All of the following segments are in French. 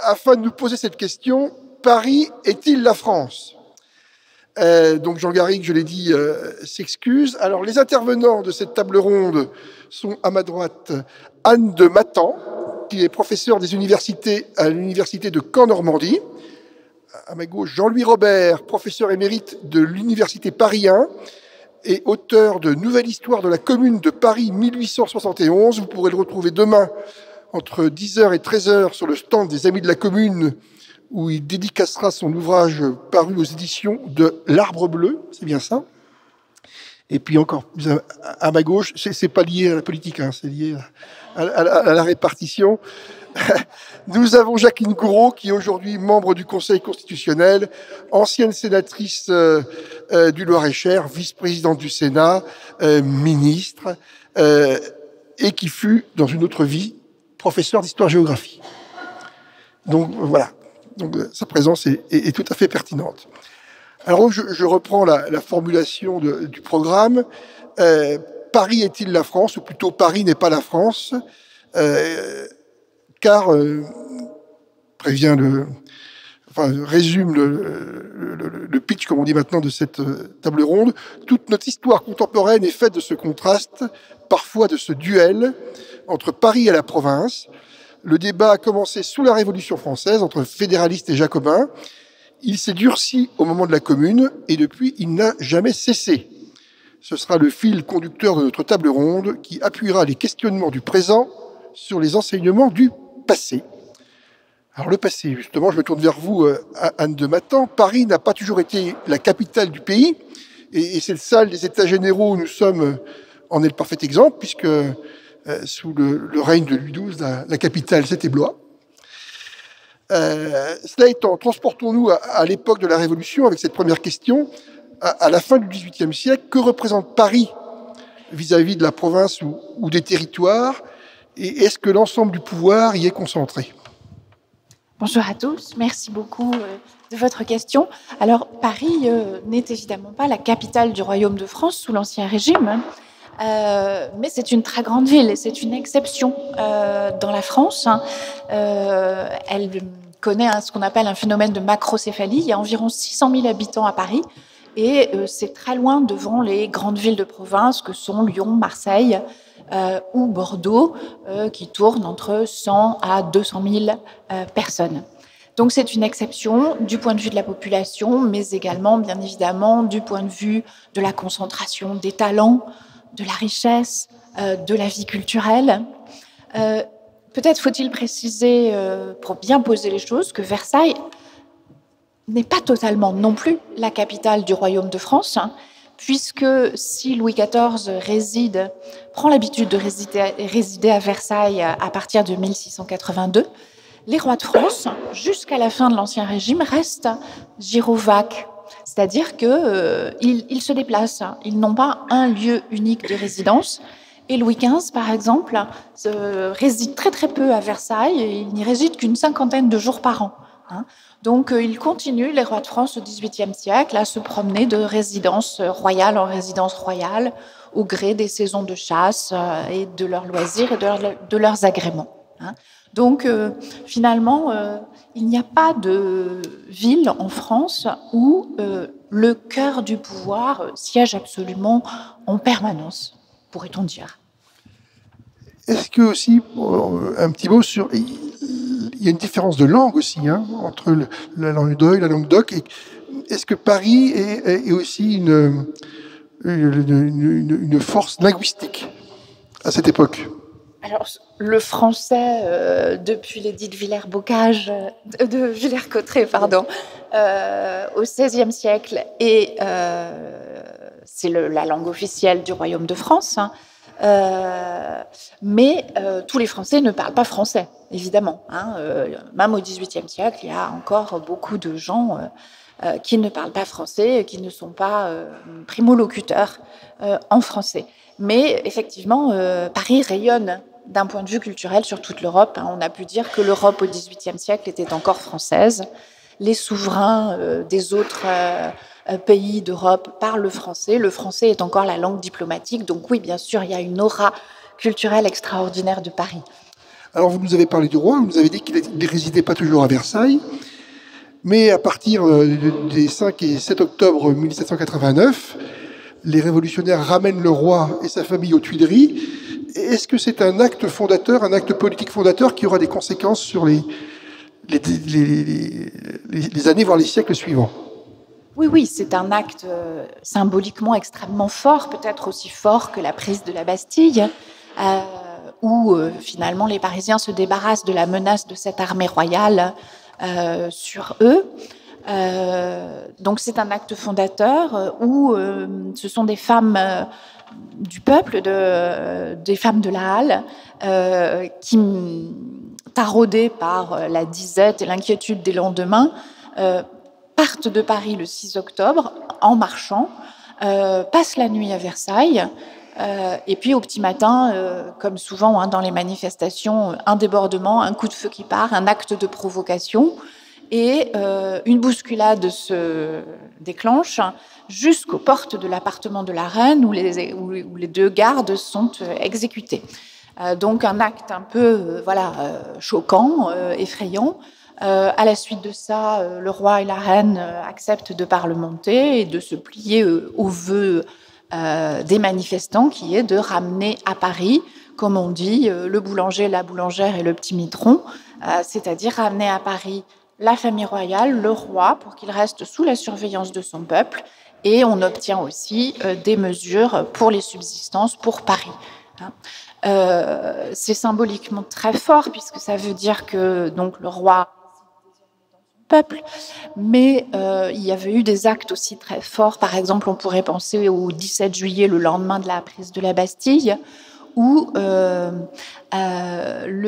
Afin de nous poser cette question, Paris est-il la France? Donc Jean Garrigue, je l'ai dit, s'excuse. Alors les intervenants de cette table ronde sont à ma droite Anne de Mathan, qui est professeure des universités à l'université de Caen-Normandie. À ma gauche, Jean-Louis Robert, professeur émérite de l'université Paris 1 et auteur de Nouvelle histoire de la commune de Paris 1871. Vous pourrez le retrouver demain entre 10h et 13h sur le stand des Amis de la Commune, où il dédicacera son ouvrage paru aux éditions de l'Arbre Bleu, c'est bien ça. Et puis encore plus à ma gauche, c'est pas lié à la politique, hein, c'est lié à la répartition. Nous avons Jacqueline Gouraud, qui est aujourd'hui membre du Conseil constitutionnel, ancienne sénatrice du Loir-et-Cher, vice-présidente du Sénat, ministre, et qui fut, dans une autre vie, professeur d'histoire-géographie. Donc voilà, donc, sa présence est tout à fait pertinente. Alors je reprends la formulation du programme. Paris est-il la France, ou plutôt Paris n'est pas la France, car, résume le pitch, comme on dit maintenant, de cette table ronde, toute notre histoire contemporaine est faite de ce contraste, parfois de ce duel entre Paris et la province. Le débat a commencé sous la Révolution française entre fédéralistes et jacobins. Il s'est durci au moment de la Commune et depuis, il n'a jamais cessé. Ce sera le fil conducteur de notre table ronde qui appuiera les questionnements du présent sur les enseignements du passé. Alors le passé, justement, je me tourne vers vous, Anne de Mathan. Paris n'a pas toujours été la capitale du pays et cette salle des États généraux où nous sommes en est le parfait exemple, puisque sous le règne de Louis XII, la capitale, c'était Blois. Cela étant, transportons-nous à l'époque de la Révolution avec cette première question. À la fin du XVIIIe siècle, que représente Paris vis-à-vis de la province ou des territoires? Et est-ce que l'ensemble du pouvoir y est concentré? Bonjour à tous, merci beaucoup de votre question. Alors, Paris n'est évidemment pas la capitale du Royaume de France sous l'Ancien Régime, mais c'est une très grande ville et c'est une exception dans la France. Elle connaît ce qu'on appelle un phénomène de macrocéphalie. Il y a environ 600 000 habitants à Paris et c'est très loin devant les grandes villes de province que sont Lyon, Marseille ou Bordeaux, qui tournent entre 100 à 200 000 personnes. Donc c'est une exception du point de vue de la population, mais également, bien évidemment, du point de vue de la concentration des talents, de la richesse, de la vie culturelle. Peut-être faut-il préciser, pour bien poser les choses, que Versailles n'est pas totalement non plus la capitale du Royaume de France, puisque si Louis XIV prend l'habitude de résider à Versailles à partir de 1682, les rois de France, jusqu'à la fin de l'Ancien Régime, restent gyrovaques, c'est-à-dire qu'ils se déplacent, ils n'ont pas un lieu unique de résidence. Et Louis XV, par exemple, réside très très peu à Versailles, et il n'y réside qu'une 50aine de jours par an. Donc, ils continuent, les rois de France au XVIIIe siècle, à se promener de résidence royale en résidence royale, au gré des saisons de chasse et de leurs loisirs et de leurs agréments. Donc, finalement, il n'y a pas de ville en France où le cœur du pouvoir siège absolument en permanence, pourrait-on dire. Est-ce que aussi, un petit mot sur... Il y a une différence de langue aussi, entre la langue d'oeil et la langue d'oc. Est-ce que Paris est aussi une force linguistique à cette époque? Alors, le français, depuis l'édit de Villers-Cotterêts, au XVIe siècle, et c'est la langue officielle du Royaume de France, mais tous les Français ne parlent pas français, évidemment. Même au XVIIIe siècle, il y a encore beaucoup de gens qui ne parlent pas français, qui ne sont pas primo-locuteurs en français. Mais effectivement, Paris rayonne d'un point de vue culturel sur toute l'Europe. On a pu dire que l'Europe au XVIIIe siècle était encore française. Les souverains des autres pays d'Europe parlent le français. Le français est encore la langue diplomatique. Donc oui, bien sûr, il y a une aura culturelle extraordinaire de Paris. Alors, vous nous avez parlé du roi, vous nous avez dit qu'il ne résidait pas toujours à Versailles, mais à partir des 5 et 7 octobre 1789, les révolutionnaires ramènent le roi et sa famille aux Tuileries. Est-ce que c'est un acte fondateur, un acte politique fondateur qui aura des conséquences sur les années, voire les siècles suivants? Oui, c'est un acte symboliquement extrêmement fort, peut-être aussi fort que la prise de la Bastille, où finalement les Parisiens se débarrassent de la menace de cette armée royale sur eux. Donc c'est un acte fondateur où ce sont des femmes du peuple, des femmes de la Halle, qui, taraudées par la disette et l'inquiétude des lendemains, partent de Paris le 6 octobre en marchant, passent la nuit à Versailles, et puis au petit matin, comme souvent dans les manifestations, un débordement, un coup de feu qui part, un acte de provocation, et une bousculade se déclenche jusqu'aux portes de l'appartement de la reine où les deux gardes sont exécutés. Donc un acte un peu choquant, effrayant. À la suite de ça, le roi et la reine acceptent de parlementer et de se plier aux vœux des manifestants, qui est de ramener à Paris, comme on dit, le boulanger, la boulangère et le petit mitron, c'est-à-dire ramener à Paris la famille royale, le roi, pour qu'il reste sous la surveillance de son peuple, et on obtient aussi des mesures pour les subsistances pour Paris. C'est symboliquement très fort, puisque ça veut dire que donc, le roi peuple, mais il y avait eu des actes aussi très forts. Par exemple, on pourrait penser au 17 juillet, le lendemain de la prise de la Bastille, où le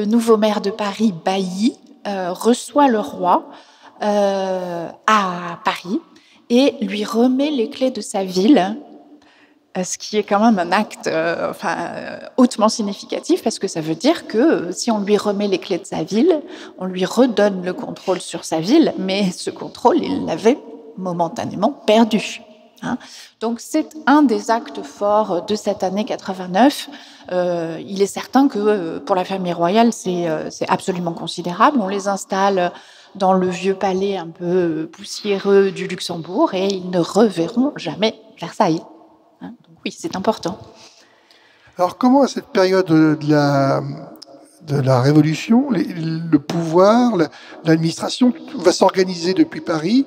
nouveau maire de Paris, Bailly, reçoit le roi à Paris et lui remet les clés de sa ville, ce qui est quand même un acte hautement significatif, parce que ça veut dire que si on lui remet les clés de sa ville, on lui redonne le contrôle sur sa ville, mais ce contrôle, il l'avait momentanément perdu. Donc c'est un des actes forts de cette année 89. Il est certain que pour la famille royale, c'est absolument considérable. On les installe dans le vieux palais un peu poussiéreux du Luxembourg et ils ne reverront jamais Versailles. Donc oui, c'est important. Alors comment à cette période de la Révolution, le pouvoir, l'administration va s'organiser depuis Paris?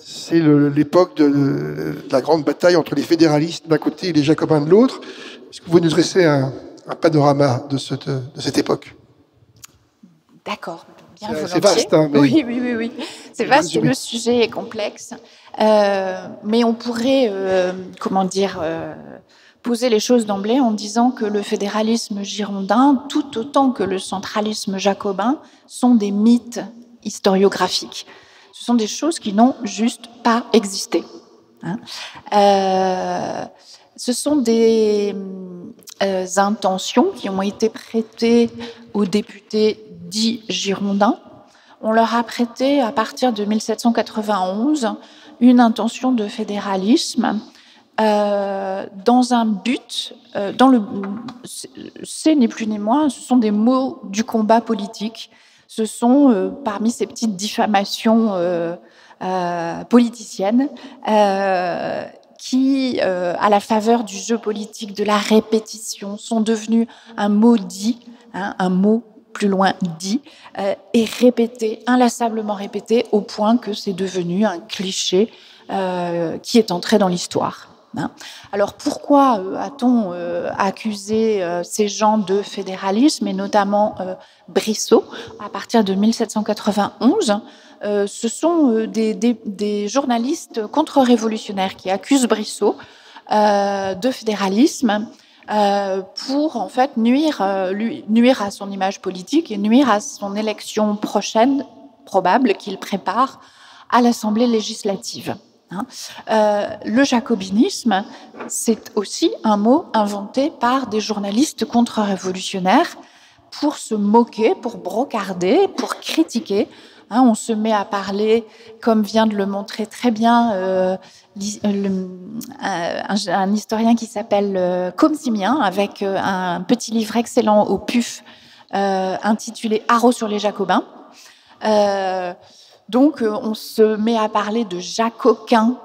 C'est l'époque de la grande bataille entre les fédéralistes d'un côté et les jacobins de l'autre. Est-ce que vous pouvez nous dresser un panorama de cette époque? D'accord, bien volontiers. C'est vaste, hein, mais... Oui. C'est vaste, le sujet est complexe. Mais on pourrait, poser les choses d'emblée en disant que le fédéralisme girondin, tout autant que le centralisme jacobin, sont des mythes historiographiques. Ce sont des choses qui n'ont juste pas existé. Ce sont des intentions qui ont été prêtées aux députés dits girondins. On leur a prêté, à partir de 1791, une intention de fédéralisme dans un but, c'est ni plus ni moins, ce sont des mots du combat politique. Ce sont, parmi ces petites diffamations politiciennes, qui, à la faveur du jeu politique, de la répétition, sont devenus un mot dit, un mot plus loin dit, et répété, inlassablement répété, au point que c'est devenu un cliché qui est entré dans l'histoire. Alors pourquoi a-t-on accusé ces gens de fédéralisme, et notamment Brissot, à partir de 1791? Ce sont des journalistes contre-révolutionnaires qui accusent Brissot de fédéralisme pour en fait nuire à son image politique et nuire à son élection prochaine, probable, qu'il prépare à l'Assemblée législative. Le jacobinisme, c'est aussi un mot inventé par des journalistes contre-révolutionnaires pour se moquer, pour brocarder, pour critiquer On se met à parler, comme vient de le montrer très bien un historien qui s'appelle Comsimien, avec un petit livre excellent au PUF intitulé Haro sur les Jacobins. Donc, on se met à parler de jacoquins,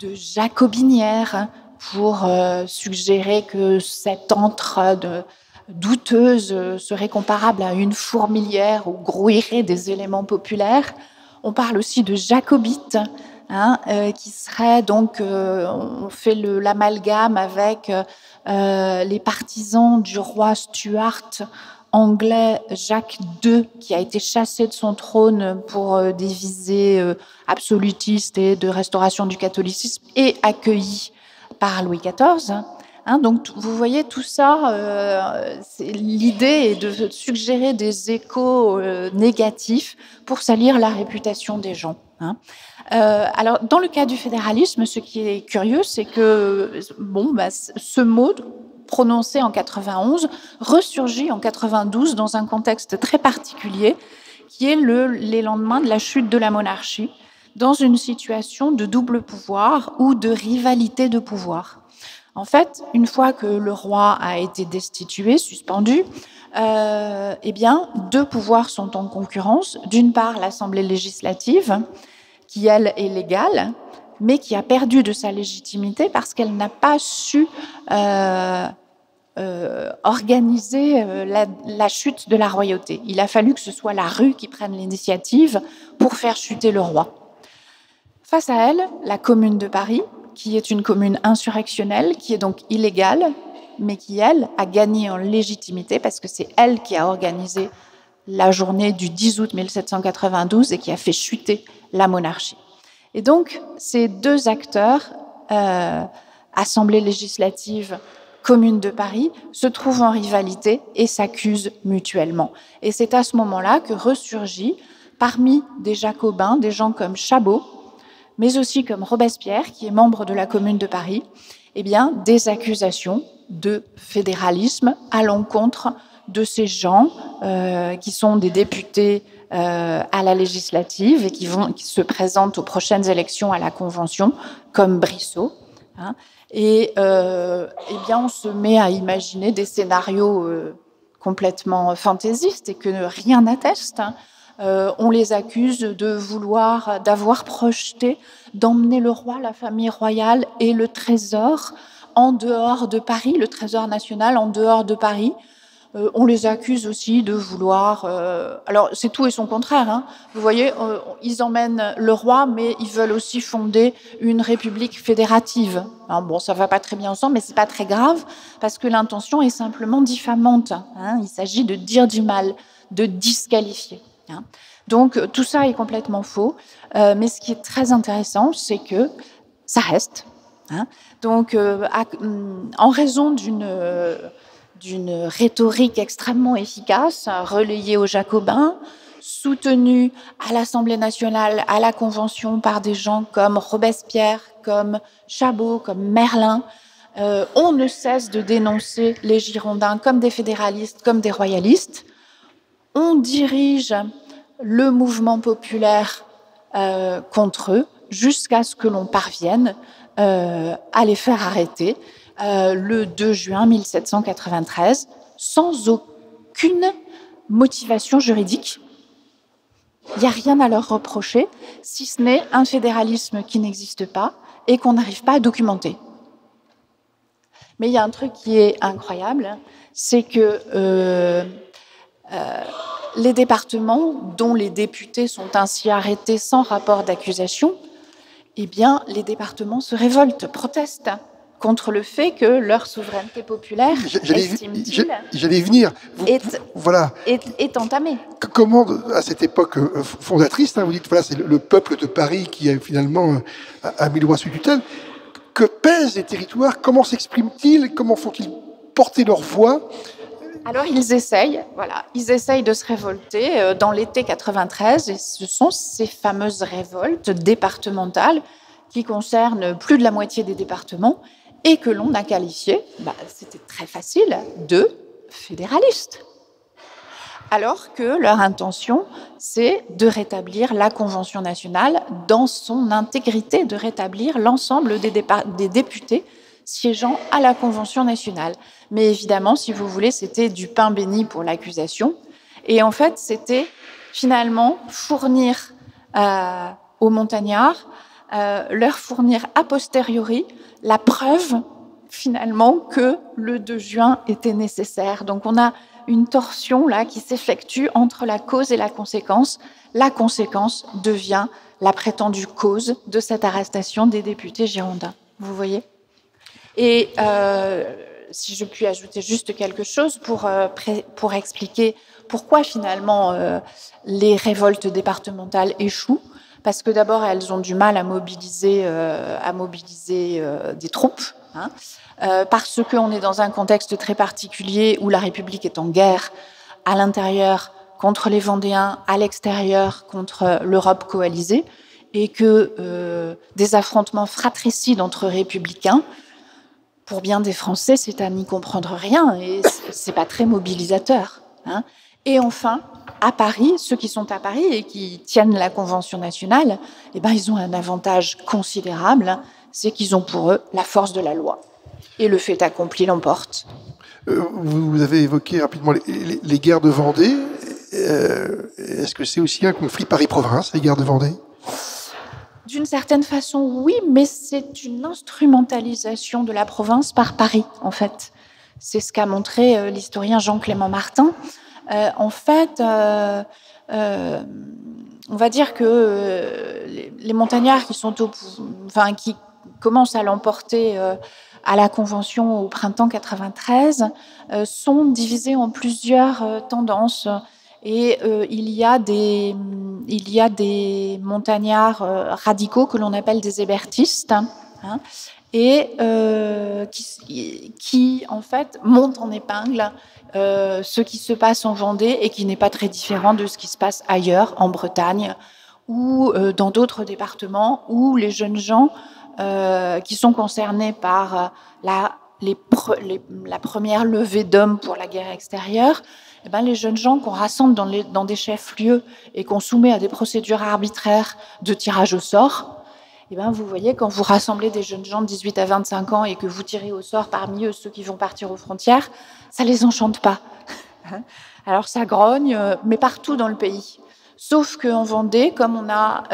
de jacobinières, pour suggérer que cette entrade douteuse serait comparable à une fourmilière ou grouillerait des éléments populaires. On parle aussi de jacobites, qui serait donc, on fait l'amalgame avec les partisans du roi Stuart anglais Jacques II, qui a été chassé de son trône pour des visées absolutistes et de restauration du catholicisme, et accueilli par Louis XIV. Donc, vous voyez, tout ça, l'idée est de suggérer des échos négatifs pour salir la réputation des gens. Alors, dans le cas du fédéralisme, ce qui est curieux, c'est que ce mot prononcé en 91 ressurgit en 92 dans un contexte très particulier, qui est les lendemains de la chute de la monarchie, dans une situation de double pouvoir ou de rivalité de pouvoir. En fait, une fois que le roi a été destitué, suspendu, deux pouvoirs sont en concurrence. D'une part, l'Assemblée législative, qui, elle, est légale, mais qui a perdu de sa légitimité parce qu'elle n'a pas su organiser la chute de la royauté. Il a fallu que ce soit la rue qui prenne l'initiative pour faire chuter le roi. Face à elle, la Commune de Paris, qui est une commune insurrectionnelle, qui est donc illégale, mais qui, elle, a gagné en légitimité parce que c'est elle qui a organisé la journée du 10 août 1792 et qui a fait chuter la monarchie. Et donc, ces deux acteurs, Assemblée législative, Commune de Paris, se trouvent en rivalité et s'accusent mutuellement. Et c'est à ce moment-là que ressurgit, parmi des Jacobins, des gens comme Chabot, mais aussi comme Robespierre, qui est membre de la Commune de Paris, des accusations de fédéralisme à l'encontre de ces gens qui sont des députés à la législative et qui se présentent aux prochaines élections à la Convention, comme Brissot. On se met à imaginer des scénarios complètement fantaisistes et que rien n'atteste. On les accuse d'avoir projeté, d'emmener le roi, la famille royale et le trésor en dehors de Paris, le trésor national en dehors de Paris. On les accuse aussi de vouloir... alors, c'est tout et son contraire. Vous voyez, ils emmènent le roi, mais ils veulent aussi fonder une république fédérative. Alors, ça ne va pas très bien ensemble, mais ce n'est pas très grave, parce que l'intention est simplement diffamante. Il s'agit de dire du mal, de disqualifier. Donc, tout ça est complètement faux. Mais ce qui est très intéressant, c'est que ça reste. Donc, en raison d'une rhétorique extrêmement efficace, relayée aux Jacobins, soutenue à l'Assemblée nationale, à la Convention, par des gens comme Robespierre, comme Chabot, comme Merlin, on ne cesse de dénoncer les Girondins comme des fédéralistes, comme des royalistes. On dirige le mouvement populaire contre eux jusqu'à ce que l'on parvienne à les faire arrêter le 2 juin 1793 sans aucune motivation juridique. Il n'y a rien à leur reprocher, si ce n'est un fédéralisme qui n'existe pas et qu'on n'arrive pas à documenter. Mais il y a un truc qui est incroyable, c'est que les départements dont les députés sont ainsi arrêtés sans rapport d'accusation, les départements se révoltent, protestent contre le fait que leur souveraineté populaire, estime-t-il, est entamée. Comment, à cette époque fondatrice, vous dites, c'est le peuple de Paris qui a finalement a mis le roi sous tutelle, que pèsent les territoires? Comment s'expriment-ils? Comment font-ils porter leur voix? Alors, ils essayent de se révolter dans l'été 93, et ce sont ces fameuses révoltes départementales qui concernent plus de la moitié des départements et que l'on a qualifiées, c'était très facile, de fédéralistes. alors que leur intention, c'est de rétablir la Convention nationale dans son intégrité, de rétablir l'ensemble des députés siégeant à la Convention nationale. Mais évidemment, si vous voulez, c'était du pain béni pour l'accusation. Et en fait, c'était finalement fournir aux montagnards, leur fournir a posteriori la preuve finalement que le 2 juin était nécessaire. Donc on a une torsion là qui s'effectue entre la cause et la conséquence. La conséquence devient la prétendue cause de cette arrestation des députés girondins. Vous voyez ? Et si je puis ajouter juste quelque chose pour expliquer pourquoi finalement les révoltes départementales échouent, parce que d'abord elles ont du mal à mobiliser des troupes, hein, parce qu'on est dans un contexte très particulier où la République est en guerre à l'intérieur contre les Vendéens, à l'extérieur contre l'Europe coalisée, et que des affrontements fratricides entre républicains, pour bien des Français, c'est à n'y comprendre rien et c'est pas très mobilisateur. Hein. Et enfin, à Paris, ceux qui sont à Paris et qui tiennent la Convention nationale, eh ben, ils ont un avantage considérable, c'est qu'ils ont pour eux la force de la loi. Et le fait accompli l'emporte. Vous avez évoqué rapidement les guerres de Vendée. Est-ce que c'est aussi un conflit Paris-Province, les guerres de Vendée ? D'une certaine façon, oui, mais c'est une instrumentalisation de la province par Paris, en fait. C'est ce qu'a montré l'historien Jean-Clément Martin. En fait, on va dire que les montagnards qui commencent à l'emporter à la Convention au printemps 93 sont divisés en plusieurs tendances. Et il y a des montagnards radicaux que l'on appelle des hébertistes, hein, et qui en fait montent en épingle ce qui se passe en Vendée et qui n'est pas très différent de ce qui se passe ailleurs, en Bretagne ou dans d'autres départements où les jeunes gens qui sont concernés par la première levée d'hommes pour la guerre extérieure, eh ben, les jeunes gens qu'on rassemble dans des chefs-lieux et qu'on soumet à des procédures arbitraires de tirage au sort, eh ben, vous voyez, quand vous rassemblez des jeunes gens de 18 à 25 ans et que vous tirez au sort parmi eux ceux qui vont partir aux frontières, ça les enchante pas. Alors ça grogne, mais partout dans le pays. Sauf qu'en Vendée, comme on a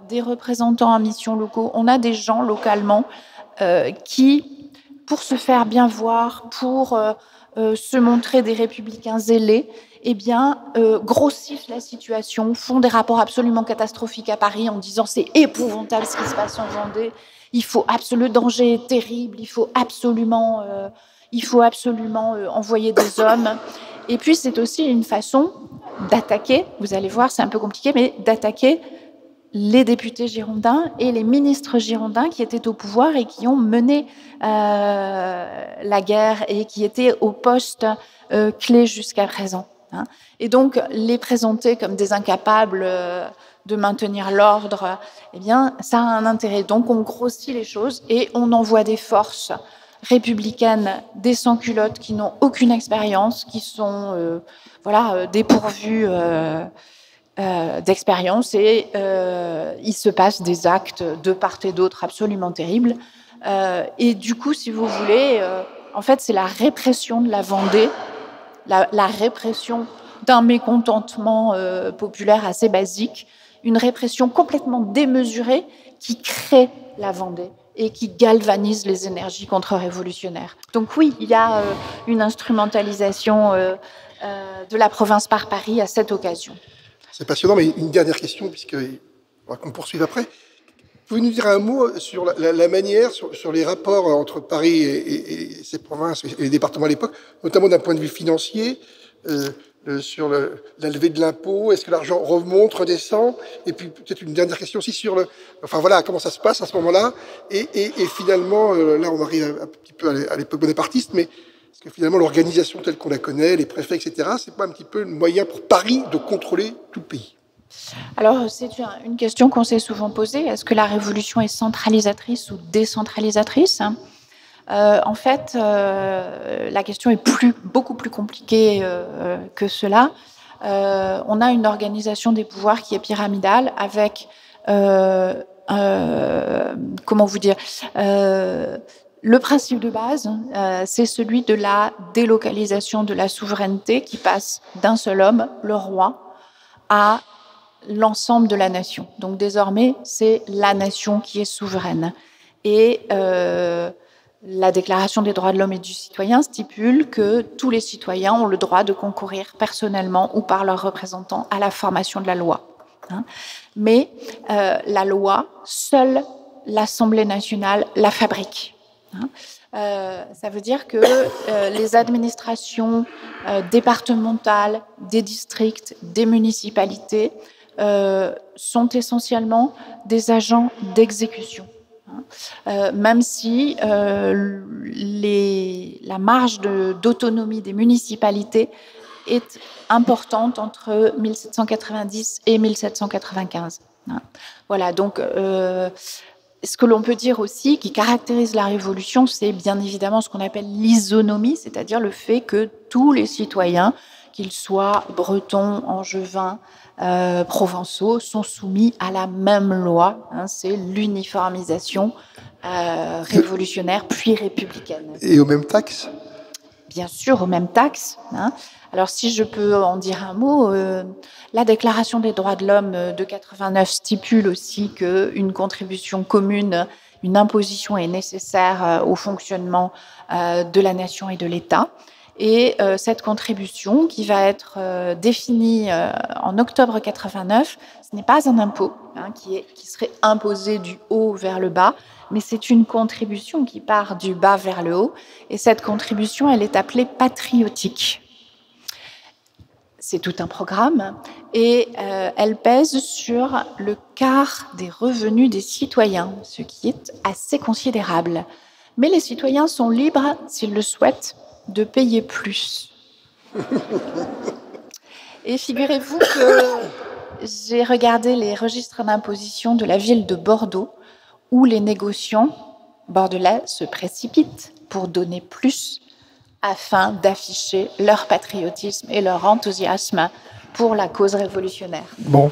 des représentants en mission locaux, on a des gens localement qui, pour se faire bien voir, pour se montrer des républicains zélés, eh bien, grossissent la situation, font des rapports absolument catastrophiques à Paris en disant c'est épouvantable ce qui se passe en Vendée, le danger est terrible, il faut absolument envoyer des hommes. Et puis c'est aussi une façon d'attaquer, vous allez voir, c'est un peu compliqué, mais d'attaquer les députés girondins et les ministres girondins qui étaient au pouvoir et qui ont mené la guerre et qui étaient au poste clé jusqu'à présent. Hein. Et donc, les présenter comme des incapables de maintenir l'ordre, eh bien, ça a un intérêt. Donc, on grossit les choses et on envoie des forces républicaines, des sans-culottes qui n'ont aucune expérience, qui sont dépourvues d'expérience et il se passe des actes de part et d'autre absolument terribles. Et du coup, si vous voulez, en fait, c'est la répression de la Vendée, la répression d'un mécontentement populaire assez basique, une répression complètement démesurée qui crée la Vendée et qui galvanise les énergies contre-révolutionnaires. Donc oui, il y a une instrumentalisation de la province par Paris à cette occasion. C'est passionnant, mais une dernière question, qu'on poursuive après. Pouvez-vous nous dire un mot sur la manière, sur les rapports entre Paris et ses provinces et les départements à l'époque, notamment d'un point de vue financier, sur la levée de l'impôt, est-ce que l'argent remonte, redescend? Et puis peut-être une dernière question aussi sur comment ça se passe à ce moment-là. Et finalement, là on arrive un petit peu à l'époque bonapartiste, mais est-ce que finalement l'organisation telle qu'on la connaît, les préfets, etc., c'est pas un petit peu le moyen pour Paris de contrôler tout le pays? Alors, c'est une question qu'on s'est souvent posée. Est-ce que la révolution est centralisatrice ou décentralisatrice ? En fait, la question est beaucoup plus compliquée que cela. on a une organisation des pouvoirs qui est pyramidale avec, comment vous dire, le principe de base, c'est celui de la délocalisation de la souveraineté qui passe d'un seul homme, le roi, à l'ensemble de la nation. Donc désormais, c'est la nation qui est souveraine. Et la Déclaration des droits de l'homme et du citoyen stipule que tous les citoyens ont le droit de concourir personnellement ou par leurs représentants à la formation de la loi. Mais la loi, seule l'Assemblée nationale la fabrique. Ça veut dire que les administrations départementales, des districts, des municipalités sont essentiellement des agents d'exécution. Même si la marge d'autonomie des municipalités est importante entre 1790 et 1795. Voilà, donc ce que l'on peut dire aussi, qui caractérise la Révolution, c'est bien évidemment ce qu'on appelle l'isonomie, c'est-à-dire le fait que tous les citoyens, qu'ils soient bretons, angevins, provençaux, sont soumis à la même loi. C'est l'uniformisation révolutionnaire puis républicaine. Et aux mêmes taxes ? Bien sûr, aux mêmes taxes. Alors, si je peux en dire un mot, la Déclaration des droits de l'homme de 89 stipule aussi qu'une contribution commune, une imposition est nécessaire au fonctionnement de la nation et de l'État. Et cette contribution, qui va être définie en octobre 89, ce n'est pas un impôt qui serait imposé du haut vers le bas, mais c'est une contribution qui part du bas vers le haut. Et cette contribution, elle est appelée patriotique. C'est tout un programme et elle pèse sur le quart des revenus des citoyens, ce qui est assez considérable. Mais les citoyens sont libres, s'ils le souhaitent, de payer plus. Et figurez-vous que j'ai regardé les registres d'imposition de la ville de Bordeaux, où les négociants bordelais se précipitent pour donner plus afin d'afficher leur patriotisme et leur enthousiasme pour la cause révolutionnaire. Bon,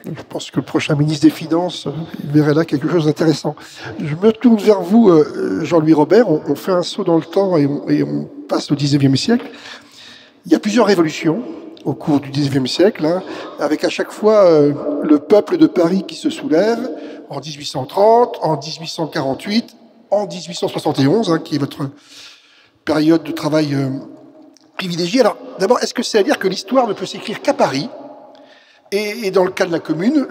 je pense que le prochain ministre des Finances verrait là quelque chose d'intéressant. Je me tourne vers vous, Jean-Louis Robert. On fait un saut dans le temps et on passe au XIXe siècle. Il y a plusieurs révolutions au cours du XIXe siècle, avec à chaque fois le peuple de Paris qui se soulève en 1830, en 1848, en 1871, qui est votre période de travail privilégiée. Alors, d'abord, est-ce que c'est à dire que l'histoire ne peut s'écrire qu'à Paris ? Et dans le cas de la commune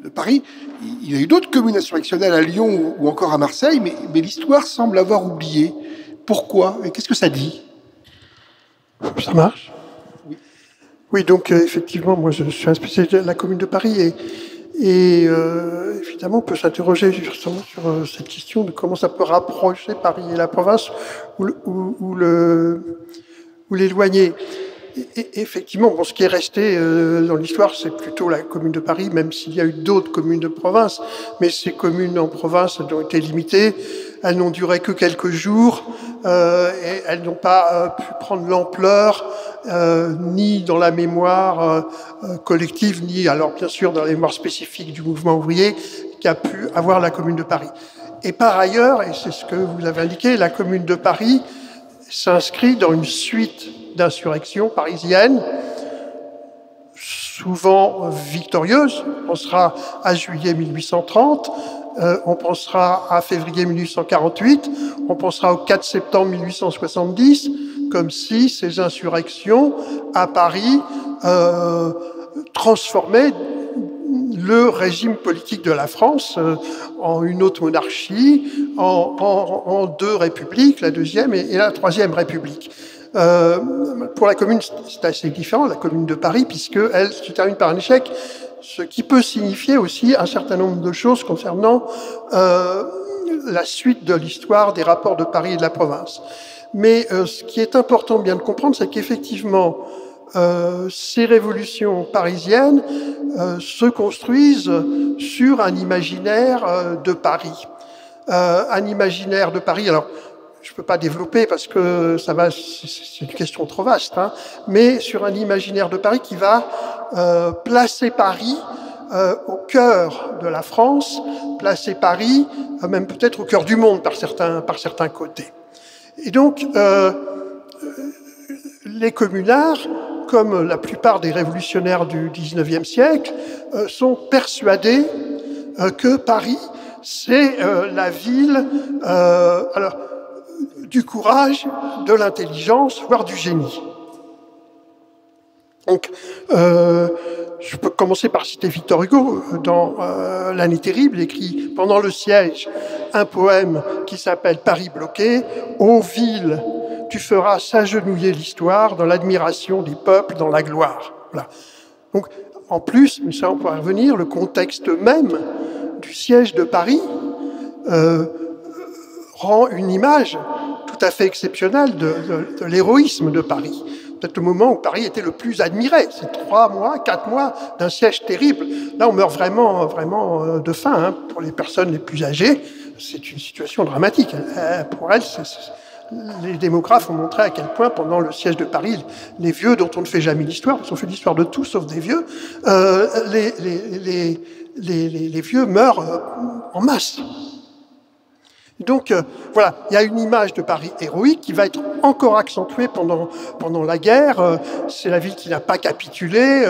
de Paris, il y a eu d'autres communes insurrectionnelles à Lyon ou encore à Marseille, mais l'histoire semble avoir oublié. Pourquoi ? Et qu'est-ce que ça dit ? Ça marche ? Oui, donc effectivement, moi je suis un spécialiste de la commune de Paris et évidemment on peut s'interroger justement sur cette question de comment ça peut rapprocher Paris et la province ou l'éloigner. Et effectivement, bon, ce qui est resté dans l'histoire, c'est plutôt la commune de Paris, même s'il y a eu d'autres communes de province. Mais ces communes en province, elles ont été limitées, elles n'ont duré que quelques jours, et elles n'ont pas pu prendre l'ampleur, ni dans la mémoire collective, ni alors bien sûr dans la mémoire spécifique du mouvement ouvrier qu'a pu avoir la commune de Paris. Et par ailleurs, et c'est ce que vous avez indiqué, la commune de Paris s'inscrit dans une suite d'insurrections parisiennes, souvent victorieuses. On pensera à juillet 1830, on pensera à février 1848, on pensera au 4 septembre 1870, comme si ces insurrections à Paris transformaient le régime politique de la France en une autre monarchie, en deux républiques, la deuxième et la troisième république. Pour la commune, c'est assez différent, la commune de Paris, puisqu'elle se termine par un échec, ce qui peut signifier aussi un certain nombre de choses concernant la suite de l'histoire des rapports de Paris et de la province. Mais ce qui est important bien de comprendre, c'est qu'effectivement, ces révolutions parisiennes se construisent sur un imaginaire de Paris. Un imaginaire de Paris, alors je ne peux pas développer parce que c'est une question trop vaste, hein, mais sur un imaginaire de Paris qui va placer Paris au cœur de la France, placer Paris même peut-être au cœur du monde par certains côtés. Et donc, les communards, comme la plupart des révolutionnaires du XIXe siècle, sont persuadés que Paris, c'est la ville du courage, de l'intelligence, voire du génie. Donc, je peux commencer par citer Victor Hugo dans L'année terrible, écrit pendant le siège un poème qui s'appelle Paris bloqué. Ô ville, tu feras s'agenouiller l'histoire dans l'admiration des peuples, dans la gloire. Voilà. Donc, en plus, mais ça on pourra revenir, le contexte même du siège de Paris rend une image tout à fait exceptionnelle de l'héroïsme de Paris. Peut-être le moment où Paris était le plus admiré. C'est 3 mois, 4 mois d'un siège terrible. Là, on meurt vraiment de faim. Hein. Pour les personnes les plus âgées, c'est une situation dramatique. Pour elles, les démographes ont montré à quel point, pendant le siège de Paris, les vieux dont on ne fait jamais l'histoire, parce qu'on fait l'histoire de tout sauf des vieux, les vieux meurent en masse. Donc, voilà, il y a une image de Paris héroïque qui va être encore accentuée pendant la guerre. C'est la ville qui n'a pas capitulé,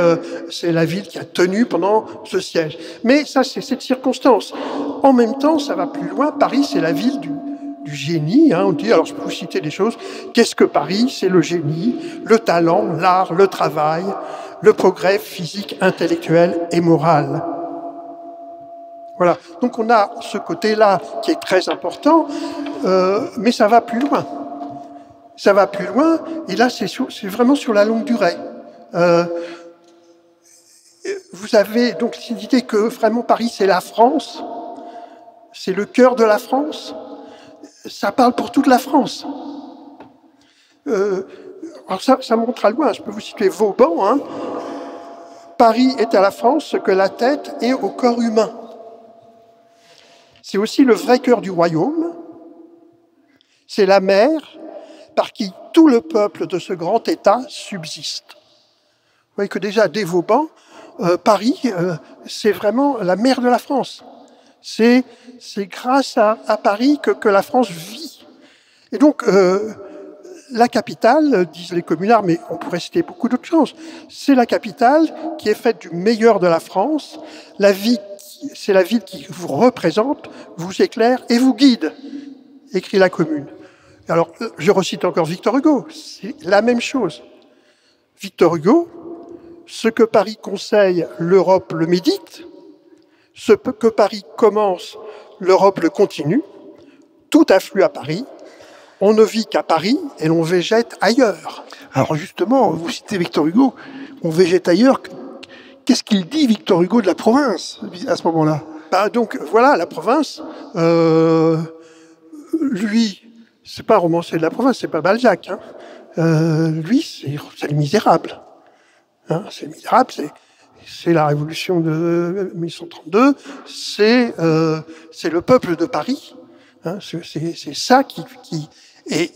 c'est la ville qui a tenu pendant ce siège. Mais ça, c'est cette circonstance. En même temps, ça va plus loin. Paris, c'est la ville du génie. Hein, on dit, alors je peux vous citer des choses. Qu'est-ce que Paris? C'est le génie, le talent, l'art, le travail, le progrès physique, intellectuel et moral. Voilà, donc on a ce côté-là qui est très important, mais ça va plus loin. Ça va plus loin, et là c'est vraiment sur la longue durée. Vous avez donc l'idée que vraiment Paris c'est la France, c'est le cœur de la France, ça parle pour toute la France. Alors ça montre à loin, je peux vous citer Vauban, hein. Paris est à la France ce que la tête est au corps humain. C'est aussi le vrai cœur du royaume. C'est la mer par qui tout le peuple de ce grand État subsiste. Vous voyez que déjà, dès Vauban, Paris, c'est vraiment la mer de la France. C'est grâce à Paris que la France vit. Et donc, la capitale, disent les communards, mais on pourrait citer beaucoup d'autres choses, c'est la capitale qui est faite du meilleur de la France, c'est la ville qui vous représente, vous éclaire et vous guide, écrit la Commune. Alors, je recite encore Victor Hugo, c'est la même chose. Victor Hugo, ce que Paris conseille, l'Europe le médite, ce que Paris commence, l'Europe le continue, tout afflue à Paris, on ne vit qu'à Paris et l'on végète ailleurs. Alors justement, vous citez Victor Hugo, on végète ailleurs. Qu'est-ce qu'il dit, Victor Hugo, de la province, à ce moment-là? Donc, voilà, la province, lui, c'est pas un romancier de la province, c'est pas Balzac. Hein. Lui, c'est le Misérable. Hein, c'est le Misérable, c'est la Révolution de 1832, c'est le peuple de Paris. Hein, c'est ça qui et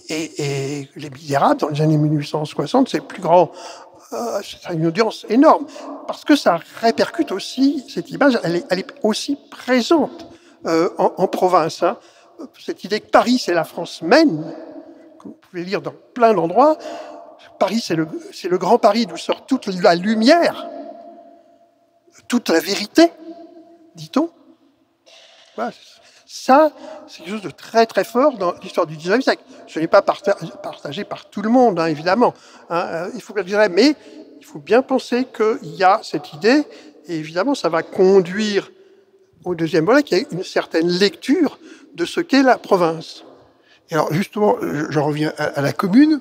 Les Misérables, dans les années 1860, c'est le plus grand... c'est une audience énorme, parce que ça répercute aussi, cette image, elle est aussi présente en province. Hein. Cette idée que Paris, c'est la France même, que vous pouvez lire dans plein d'endroits. Paris, c'est le grand Paris d'où sort toute la lumière, toute la vérité, dit-on. Voilà. Ça, c'est quelque chose de très très fort dans l'histoire du XIXe siècle. Ce n'est pas partagé par tout le monde, hein, évidemment. Hein, il faut bien dire, mais il faut bien penser qu'il y a cette idée, et évidemment, ça va conduire au deuxième volet, qui est une certaine lecture de ce qu'est la province. Et alors, justement, j'en reviens à la Commune.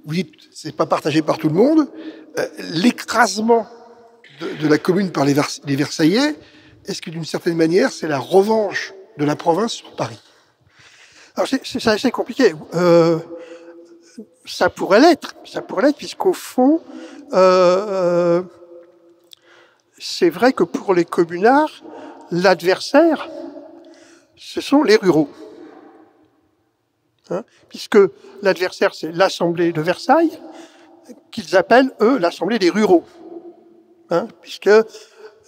Vous dites, c'est pas partagé par tout le monde. L'écrasement de la Commune par les Versaillais, est-ce que d'une certaine manière, c'est la revanche de la province sur Paris? Alors c'est assez compliqué. Ça pourrait l'être, puisqu'au fond, c'est vrai que pour les communards, l'adversaire, ce sont les ruraux. hein, puisque l'adversaire, c'est l'Assemblée de Versailles, qu'ils appellent, eux, l'Assemblée des ruraux. Hein, puisque,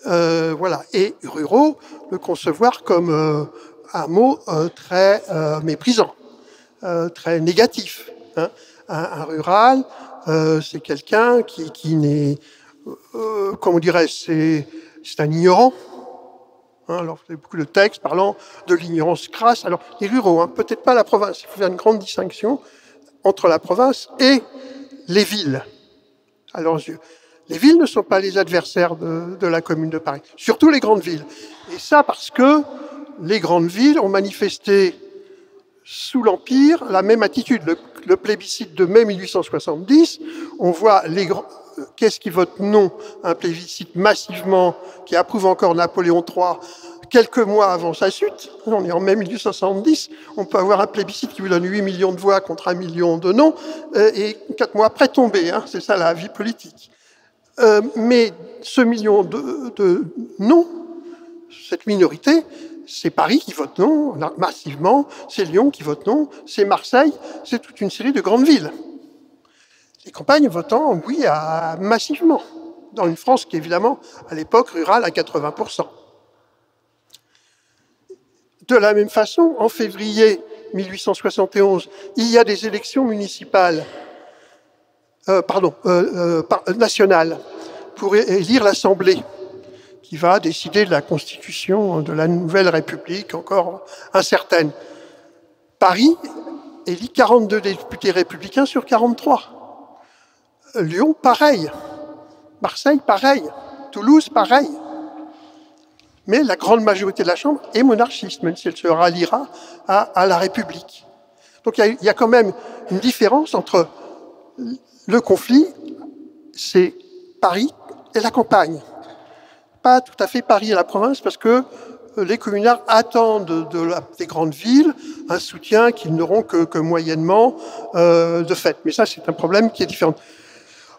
voilà, et ruraux, le concevoir comme un mot très méprisant, très négatif. Hein. Un rural, c'est quelqu'un qui n'est, comment dirais-je, c'est un ignorant. Hein, alors, il y a beaucoup de textes parlant de l'ignorance crasse. Alors, les ruraux, hein, peut-être pas la province. Il faut faire une grande distinction entre la province et les villes, à leurs yeux. Les villes ne sont pas les adversaires de la Commune de Paris, surtout les grandes villes. Et ça parce que les grandes villes ont manifesté sous l'Empire la même attitude. Le plébiscite de mai 1870, on voit qu'est-ce qui vote non, un plébiscite massivement qui approuve encore Napoléon III quelques mois avant sa chute. On est en mai 1870, on peut avoir un plébiscite qui vous donne 8 millions de voix contre 1 million de non, et 4 mois après tomber. Hein, c'est ça la vie politique. Mais ce million de non, cette minorité, c'est Paris qui vote non, massivement, c'est Lyon qui vote non, c'est Marseille, c'est toute une série de grandes villes. Les campagnes votant oui massivement, dans une France qui est évidemment, à l'époque, rurale à 80%. De la même façon, en février 1871, il y a des élections municipales, nationales, pour élire l'Assemblée, qui va décider de la constitution de la nouvelle République, encore incertaine. Paris élit 42 députés républicains sur 43. Lyon, pareil. Marseille, pareil. Toulouse, pareil. Mais la grande majorité de la Chambre est monarchiste, même si elle se ralliera à la République. Donc il y a quand même une différence entre le conflit, c'est Paris et la campagne. Pas tout à fait Paris et la province, parce que les communards attendent des grandes villes un soutien qu'ils n'auront que moyennement de fait. Mais ça, c'est un problème qui est différent.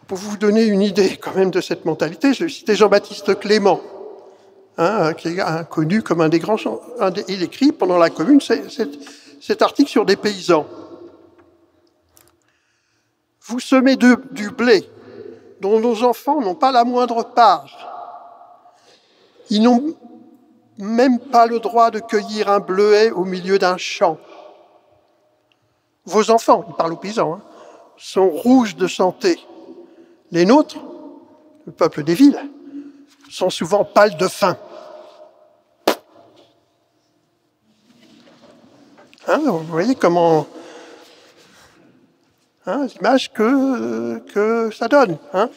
Pour vous donner une idée quand même de cette mentalité, je vais citer Jean-Baptiste Clément, hein, qui est connu comme un des grands... il écrit pendant la Commune cet article sur des paysans. Vous semez du blé dont nos enfants n'ont pas la moindre part. Ils n'ont même pas le droit de cueillir un bleuet au milieu d'un champ. Vos enfants, il parle aux paysans, hein, sont rouges de santé. Les nôtres, le peuple des villes, sont souvent pâles de faim. Hein, vous voyez comment... Hein, l'image que ça donne. Hein.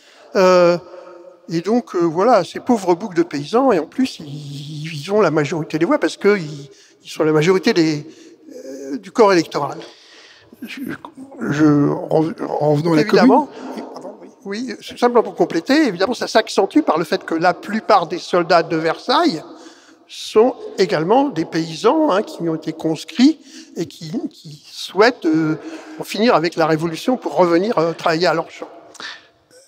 Et donc, voilà, ces pauvres boucs de paysans, et en plus, ils ont la majorité des voix, parce qu'ils sont la majorité du corps électoral. En venant à la évidemment, commune... oui, simplement pour compléter, évidemment, ça s'accentue par le fait que la plupart des soldats de Versailles sont également des paysans, hein, qui ont été conscrits et qui souhaitent en finir avec la Révolution pour revenir travailler à leur champ.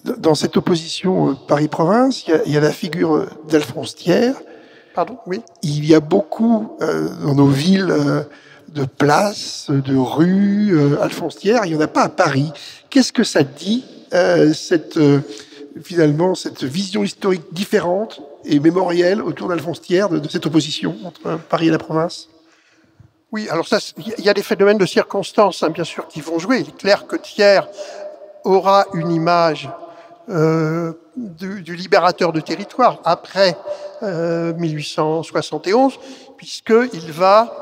Dans cette opposition Paris-Province, il y a la figure d'Alphonse Thiers. Pardon, oui. Il y a beaucoup dans nos villes de places, de rues, Alphonse Thiers. Il n'y en a pas à Paris. Qu'est-ce que ça dit, finalement, cette vision historique différente et mémorielle autour d'Alphonse Thiers, de cette opposition entre Paris et la province? Oui, alors ça, il y a des phénomènes de circonstances, hein, bien sûr, qui vont jouer. Il est clair que Thiers aura une image du libérateur de territoire après 1871, puisqu'il va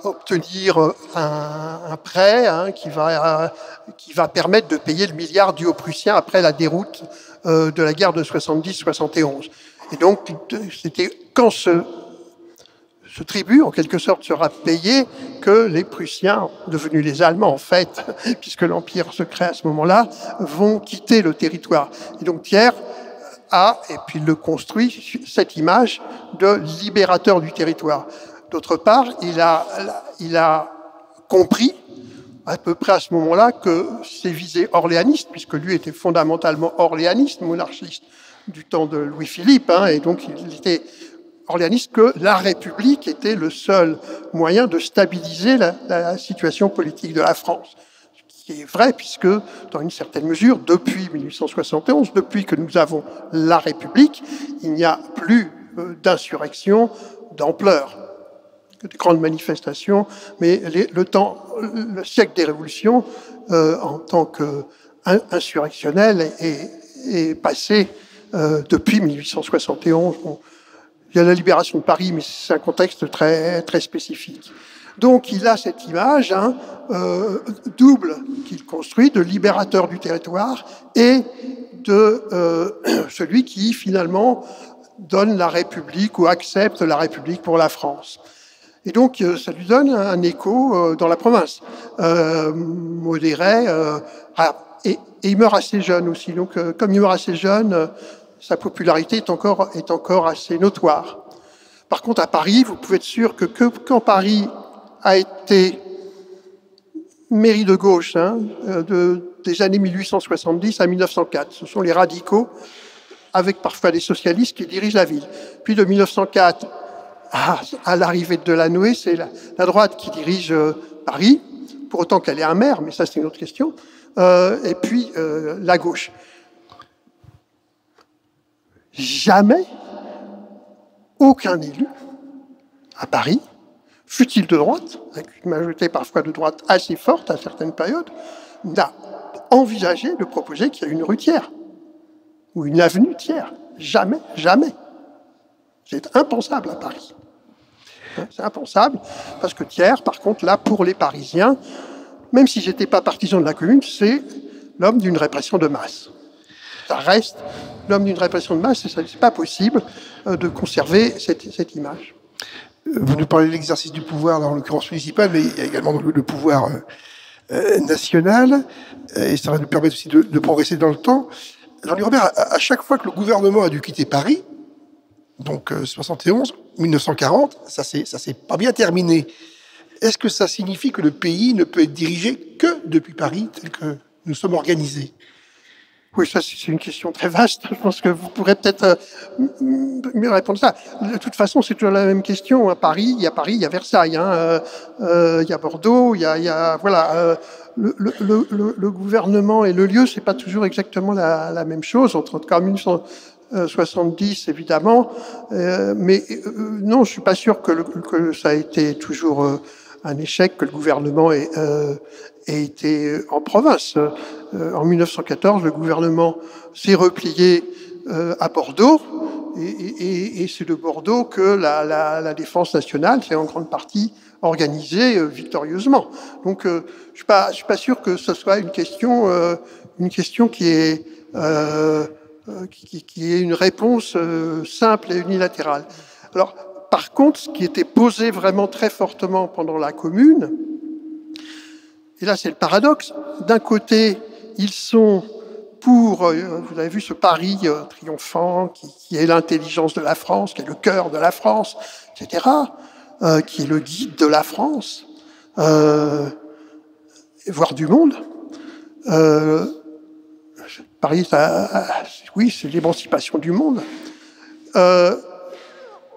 obtenir un prêt, hein, qui va permettre de payer le milliard dû aux Prussiens après la déroute de la guerre de 70-71. Et donc, c'était quand ce tribut, en quelque sorte, sera payé que les Prussiens, devenus les Allemands en fait, puisque l'Empire se crée à ce moment-là, vont quitter le territoire. Et donc Thiers a, et puis il le construit, cette image de libérateur du territoire. D'autre part, il a compris, à peu près à ce moment-là, que ses visées orléanistes, puisque lui était fondamentalement orléaniste, monarchiste, du temps de Louis-Philippe, hein, et donc il était orléaniste que la République était le seul moyen de stabiliser la situation politique de la France. Ce qui est vrai, puisque, dans une certaine mesure, depuis 1871, depuis que nous avons la République, il n'y a plus d'insurrection d'ampleur, des grandes manifestations, mais le siècle des révolutions, en tant qu'insurrectionnel, est passé depuis 1871. Bon, il y a la libération de Paris, mais c'est un contexte très, très spécifique. Donc il a cette image double qu'il construit de libérateur du territoire et de celui qui finalement donne la République ou accepte la République pour la France. Et donc ça lui donne un écho dans la province. Modéré, et il meurt assez jeune aussi. Donc comme il meurt assez jeune, sa popularité est encore assez notoire. Par contre, à Paris, vous pouvez être sûr que quand Paris a été mairie de gauche, des années 1870 à 1904, ce sont les radicaux, avec parfois des socialistes, qui dirigent la ville. Puis de 1904 à l'arrivée de Delanoë, c'est la droite qui dirige Paris, pour autant qu'elle ait un maire, mais ça c'est une autre question, et puis la gauche. Jamais aucun élu à Paris, fût-il de droite, avec une majorité parfois de droite assez forte à certaines périodes, n'a envisagé de proposer qu'il y ait une rue Thiers ou une avenue Thiers. Jamais, jamais. C'est impensable à Paris. C'est impensable, parce que Thiers, par contre, là, pour les Parisiens, même si j'étais pas partisan de la Commune, c'est l'homme d'une répression de masse. Ça reste l'homme d'une répression de masse, et c'est pas possible de conserver cette image. Vous nous parlez de l'exercice du pouvoir, en l'occurrence municipal, mais il y a également le pouvoir national, et ça va nous permettre aussi de progresser dans le temps. Jean-Louis Robert, à chaque fois que le gouvernement a dû quitter Paris, donc 71, 1940, ça s'est pas bien terminé. Est-ce que ça signifie que le pays ne peut être dirigé que depuis Paris, tel que nous sommes organisés? Oui, ça c'est une question très vaste. Je pense que vous pourrez peut-être mieux répondre à ça. De toute façon, c'est toujours la même question. À Paris, il y a Versailles, il y a Bordeaux, il y a voilà. Le gouvernement et le lieu, c'est pas toujours exactement la même chose. En tout cas, en 1970, évidemment, mais non, je suis pas sûr que ça a été toujours un échec, que le gouvernement ait été en province. En 1914, le gouvernement s'est replié à Bordeaux, et c'est de Bordeaux que la défense nationale s'est en grande partie organisée victorieusement. Donc, je suis pas sûr que ce soit une question qui ait une réponse simple et unilatérale. Alors, par contre, ce qui était posé vraiment très fortement pendant la Commune, et là c'est le paradoxe, d'un côté, ils sont pour, vous avez vu ce Paris triomphant, qui est l'intelligence de la France, qui est le cœur de la France, etc., qui est le guide de la France, voire du monde. Paris, oui, c'est l'émancipation du monde.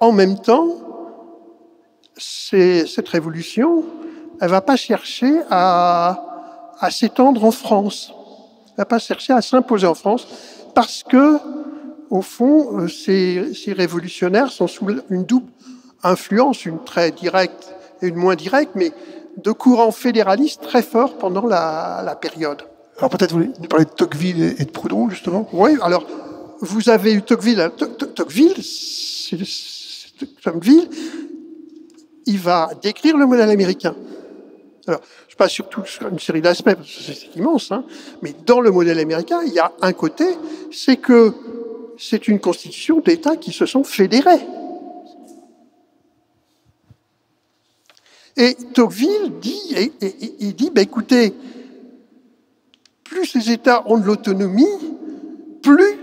En même temps, cette révolution, elle ne va pas chercher à s'étendre en France. Elle ne va pas chercher à s'imposer en France, parce que, au fond, ces révolutionnaires sont sous une double influence, une très directe et une moins directe, mais de courants fédéralistes très forts pendant la période. Alors peut-être vous nous parlez de Tocqueville et de Proudhon, justement. Oui, alors, vous avez eu Tocqueville. Tocqueville, il va décrire le modèle américain. Alors, je passe surtout sur une série d'aspects, parce que c'est immense, mais dans le modèle américain, il y a un côté, c'est que c'est une constitution d'États qui se sont fédérés. Et Tocqueville dit, écoutez, plus les États ont de l'autonomie, plus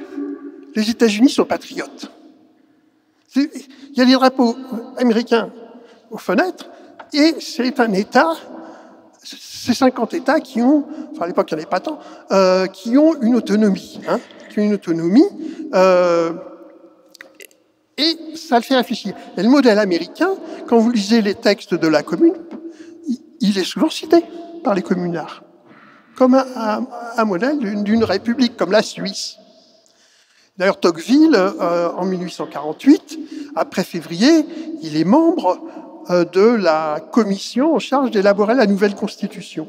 les États-Unis sont patriotes. Il y a des drapeaux américains aux fenêtres, et c'est un État, c'est 50 États qui ont, enfin à l'époque il n'y en avait pas tant, qui ont une autonomie, et Et ça le fait réfléchir. Et le modèle américain, quand vous lisez les textes de la commune, il est souvent cité par les communards comme un modèle d'une république, comme la Suisse. D'ailleurs, Tocqueville, en 1848, après février, il est membre de la commission en charge d'élaborer la nouvelle Constitution.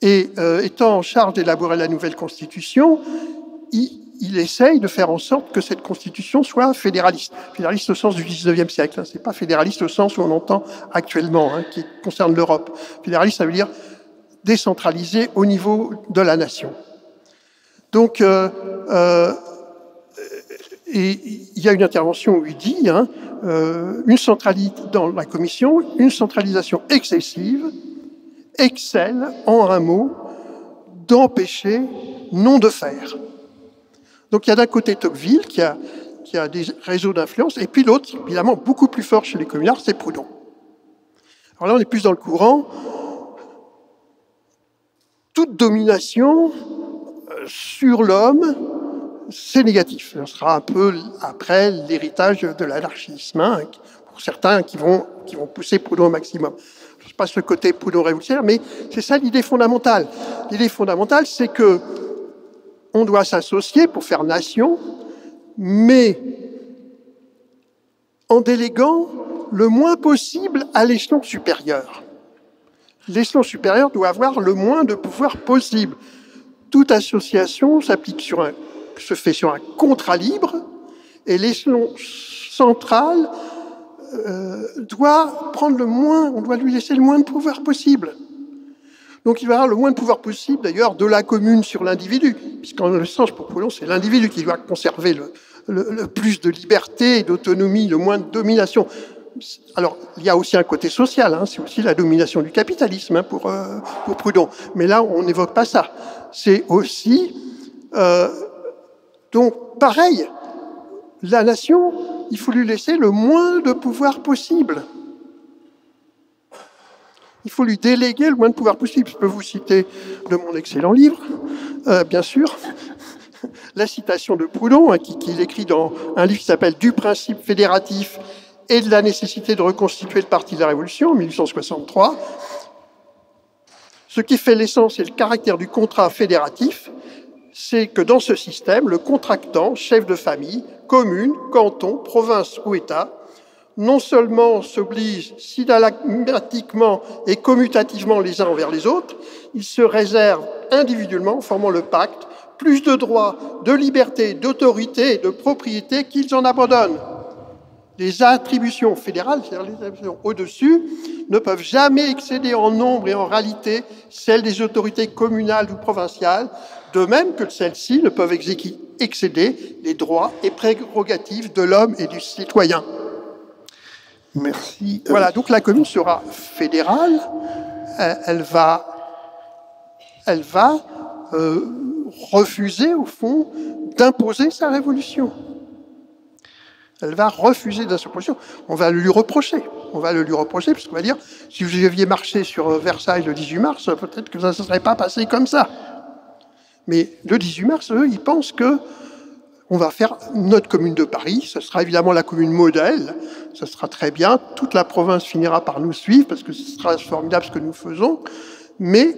Et étant en charge d'élaborer la nouvelle Constitution, il essaye de faire en sorte que cette Constitution soit fédéraliste. Fédéraliste au sens du XIXe siècle. Ce n'est pas fédéraliste au sens où on entend actuellement, qui concerne l'Europe. Fédéraliste, ça veut dire décentralisé au niveau de la nation. Donc, et il y a une intervention où il dit, une centralité dans la commission, une centralisation excessive, excelle, en un mot, d'empêcher, non de faire. Donc il y a d'un côté Tocqueville qui a des réseaux d'influence, et puis l'autre, évidemment, beaucoup plus fort chez les communards, c'est Proudhon. Alors là, on est plus dans le courant. Toute domination sur l'homme, c'est négatif. Ce sera un peu après l'héritage de l'anarchisme, pour certains qui vont pousser Proudhon au maximum. Je passe le côté Proudhon révolutionnaire, mais c'est ça l'idée fondamentale. L'idée fondamentale, c'est que on doit s'associer pour faire nation, mais en déléguant le moins possible à l'échelon supérieur. L'échelon supérieur doit avoir le moins de pouvoir possible. Toute association se fait sur un contrat libre, et l'échelon central doit prendre on doit lui laisser le moins de pouvoir possible. Donc il va avoir le moins de pouvoir possible, d'ailleurs, de la commune sur l'individu, puisqu'en le sens, pour Proudhon, c'est l'individu qui doit conserver le plus de liberté et d'autonomie, le moins de domination. Alors, il y a aussi un côté social, c'est aussi la domination du capitalisme pour Proudhon. Mais là, on n'évoque pas ça. C'est aussi... donc, pareil, la nation, il faut lui laisser le moins de pouvoir possible. Il faut lui déléguer le moins de pouvoir possible. Je peux vous citer de mon excellent livre, bien sûr, la citation de Proudhon, qu'il écrit dans un livre qui s'appelle « Du principe fédératif et de la nécessité de reconstituer le Parti de la Révolution » en 1863. Ce qui fait l'essence et le caractère du contrat fédératif, c'est que dans ce système, le contractant, chef de famille, commune, canton, province ou État, non seulement s'oblige systématiquement et commutativement les uns envers les autres, il se réserve individuellement, formant le pacte, plus de droits, de liberté, d'autorité et de propriété qu'ils en abandonnent. Les attributions fédérales, c'est-à-dire les attributions au-dessus, ne peuvent jamais excéder en nombre et en réalité celles des autorités communales ou provinciales, de même que celles-ci ne peuvent excéder les droits et prérogatives de l'homme et du citoyen. Merci. Voilà, donc la commune sera fédérale, elle va refuser, au fond, d'imposer sa révolution. Elle va refuser de sa position. On va le lui reprocher. On va le lui reprocher, puisqu'on va dire, si vous aviez marché sur Versailles le 18 mars, peut-être que ça ne se serait pas passé comme ça. Mais le 18 mars, eux, ils pensent que on va faire notre commune de Paris. Ce sera évidemment la commune modèle. Ça sera très bien. Toute la province finira par nous suivre, parce que ce sera formidable ce que nous faisons. Mais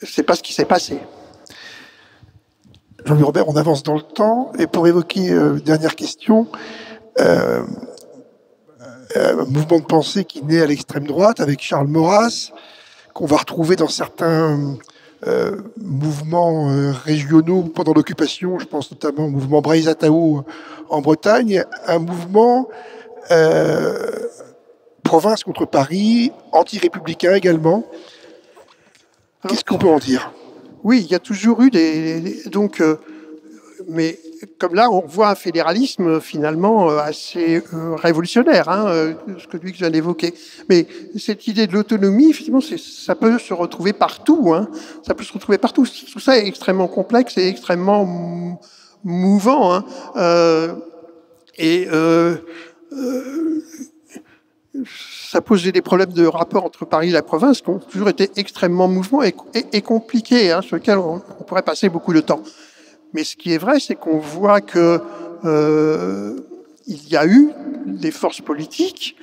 c'est pas ce qui s'est passé. Jean-Louis Robert, on avance dans le temps. Et pour évoquer une dernière question, un mouvement de pensée qui naît à l'extrême droite avec Charles Maurras, qu'on va retrouver dans certains mouvements régionaux pendant l'occupation, je pense notamment au mouvement Breizatao en Bretagne, un mouvement province contre Paris, anti-républicain également. Qu'est-ce qu'on peut en dire ? Oui, il y a toujours eu mais comme là, on voit un fédéralisme finalement assez révolutionnaire, ce que je viens d'évoquer. Mais cette idée de l'autonomie, effectivement, ça peut se retrouver partout. Ça peut se retrouver partout. Tout ça est extrêmement complexe et extrêmement mouvant. Ça pose des problèmes de rapport entre Paris et la province qui ont toujours été extrêmement mouvants et compliqués, sur lesquels on pourrait passer beaucoup de temps. Mais ce qui est vrai, c'est qu'on voit que il y a eu des forces politiques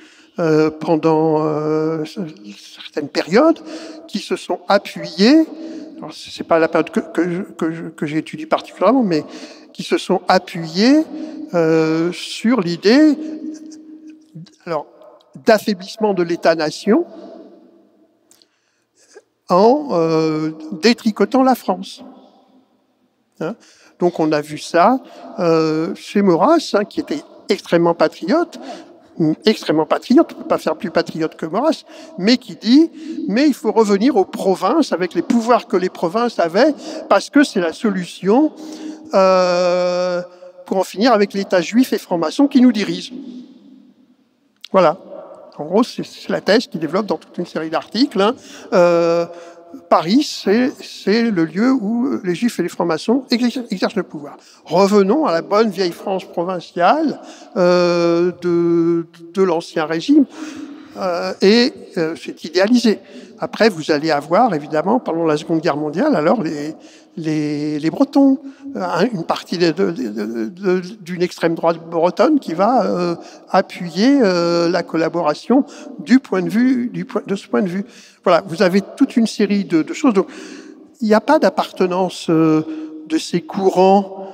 pendant certaines périodes qui se sont appuyées, c'est pas la période que j'ai étudiée particulièrement, mais qui se sont appuyées sur l'idée d'affaiblissement de l'État-nation en détricotant la France. Hein? Donc on a vu ça chez Maurras, qui était extrêmement patriote, on ne peut pas faire plus patriote que Maurras, mais qui dit, mais il faut revenir aux provinces avec les pouvoirs que les provinces avaient, parce que c'est la solution pour en finir avec l'État juif et franc-maçon qui nous dirige. Voilà. En gros, c'est la thèse qui développe dans toute une série d'articles. Paris, c'est le lieu où les juifs et les francs-maçons exercent le pouvoir. Revenons à la bonne vieille France provinciale de l'ancien régime. C'est idéalisé. Après, vous allez avoir, évidemment, pendant la Seconde Guerre mondiale, alors les Bretons, une partie d'une extrême droite bretonne qui va appuyer la collaboration de ce point de vue. Voilà, vous avez toute une série de choses. Donc, il n'y a pas d'appartenance de ces courants,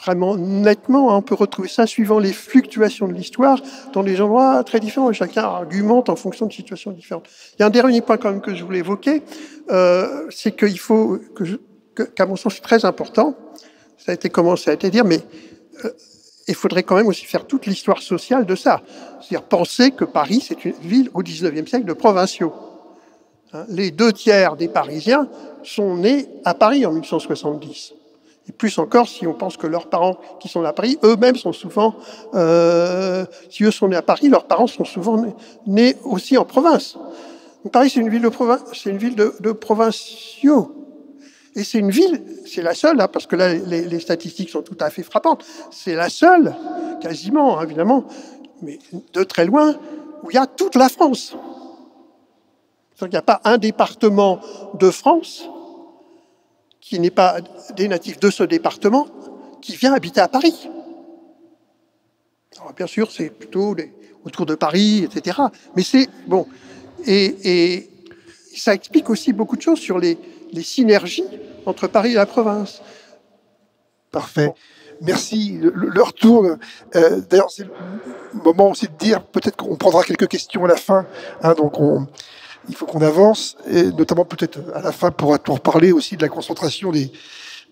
vraiment nettement. On peut retrouver ça suivant les fluctuations de l'histoire dans des endroits très différents. Chacun argumente en fonction de situations différentes. Il y a un dernier point quand même que je voulais évoquer, c'est qu'il faut, qu'à mon sens c'est très important, ça a été dit, mais il faudrait quand même aussi faire toute l'histoire sociale de ça. C'est-à-dire penser que Paris, c'est une ville au XIXe siècle de provinciaux. Les 2/3 des Parisiens sont nés à Paris en 1870. Et plus encore, si on pense que leurs parents qui sont à Paris, eux-mêmes sont souvent, si eux sont nés à Paris, leurs parents sont souvent nés aussi en province. Donc Paris, c'est une ville de province, c'est une ville de provinciaux. Et c'est une ville, c'est la seule, parce que là, les statistiques sont tout à fait frappantes, c'est la seule, quasiment, évidemment, mais de très loin, où il y a toute la France. C'est-à-dire qu'il n'y a pas un département de France qui n'est pas des natifs de ce département qui vient habiter à Paris. Alors, bien sûr, c'est plutôt autour de Paris, etc. Mais c'est bon. Et ça explique aussi beaucoup de choses sur les synergies entre Paris et la province. Parfait. Bon. Merci. L'heure tourne. D'ailleurs, c'est le moment aussi de dire, peut-être qu'on prendra quelques questions à la fin. Donc, il faut qu'on avance, et notamment peut-être à la fin pour parler aussi de la concentration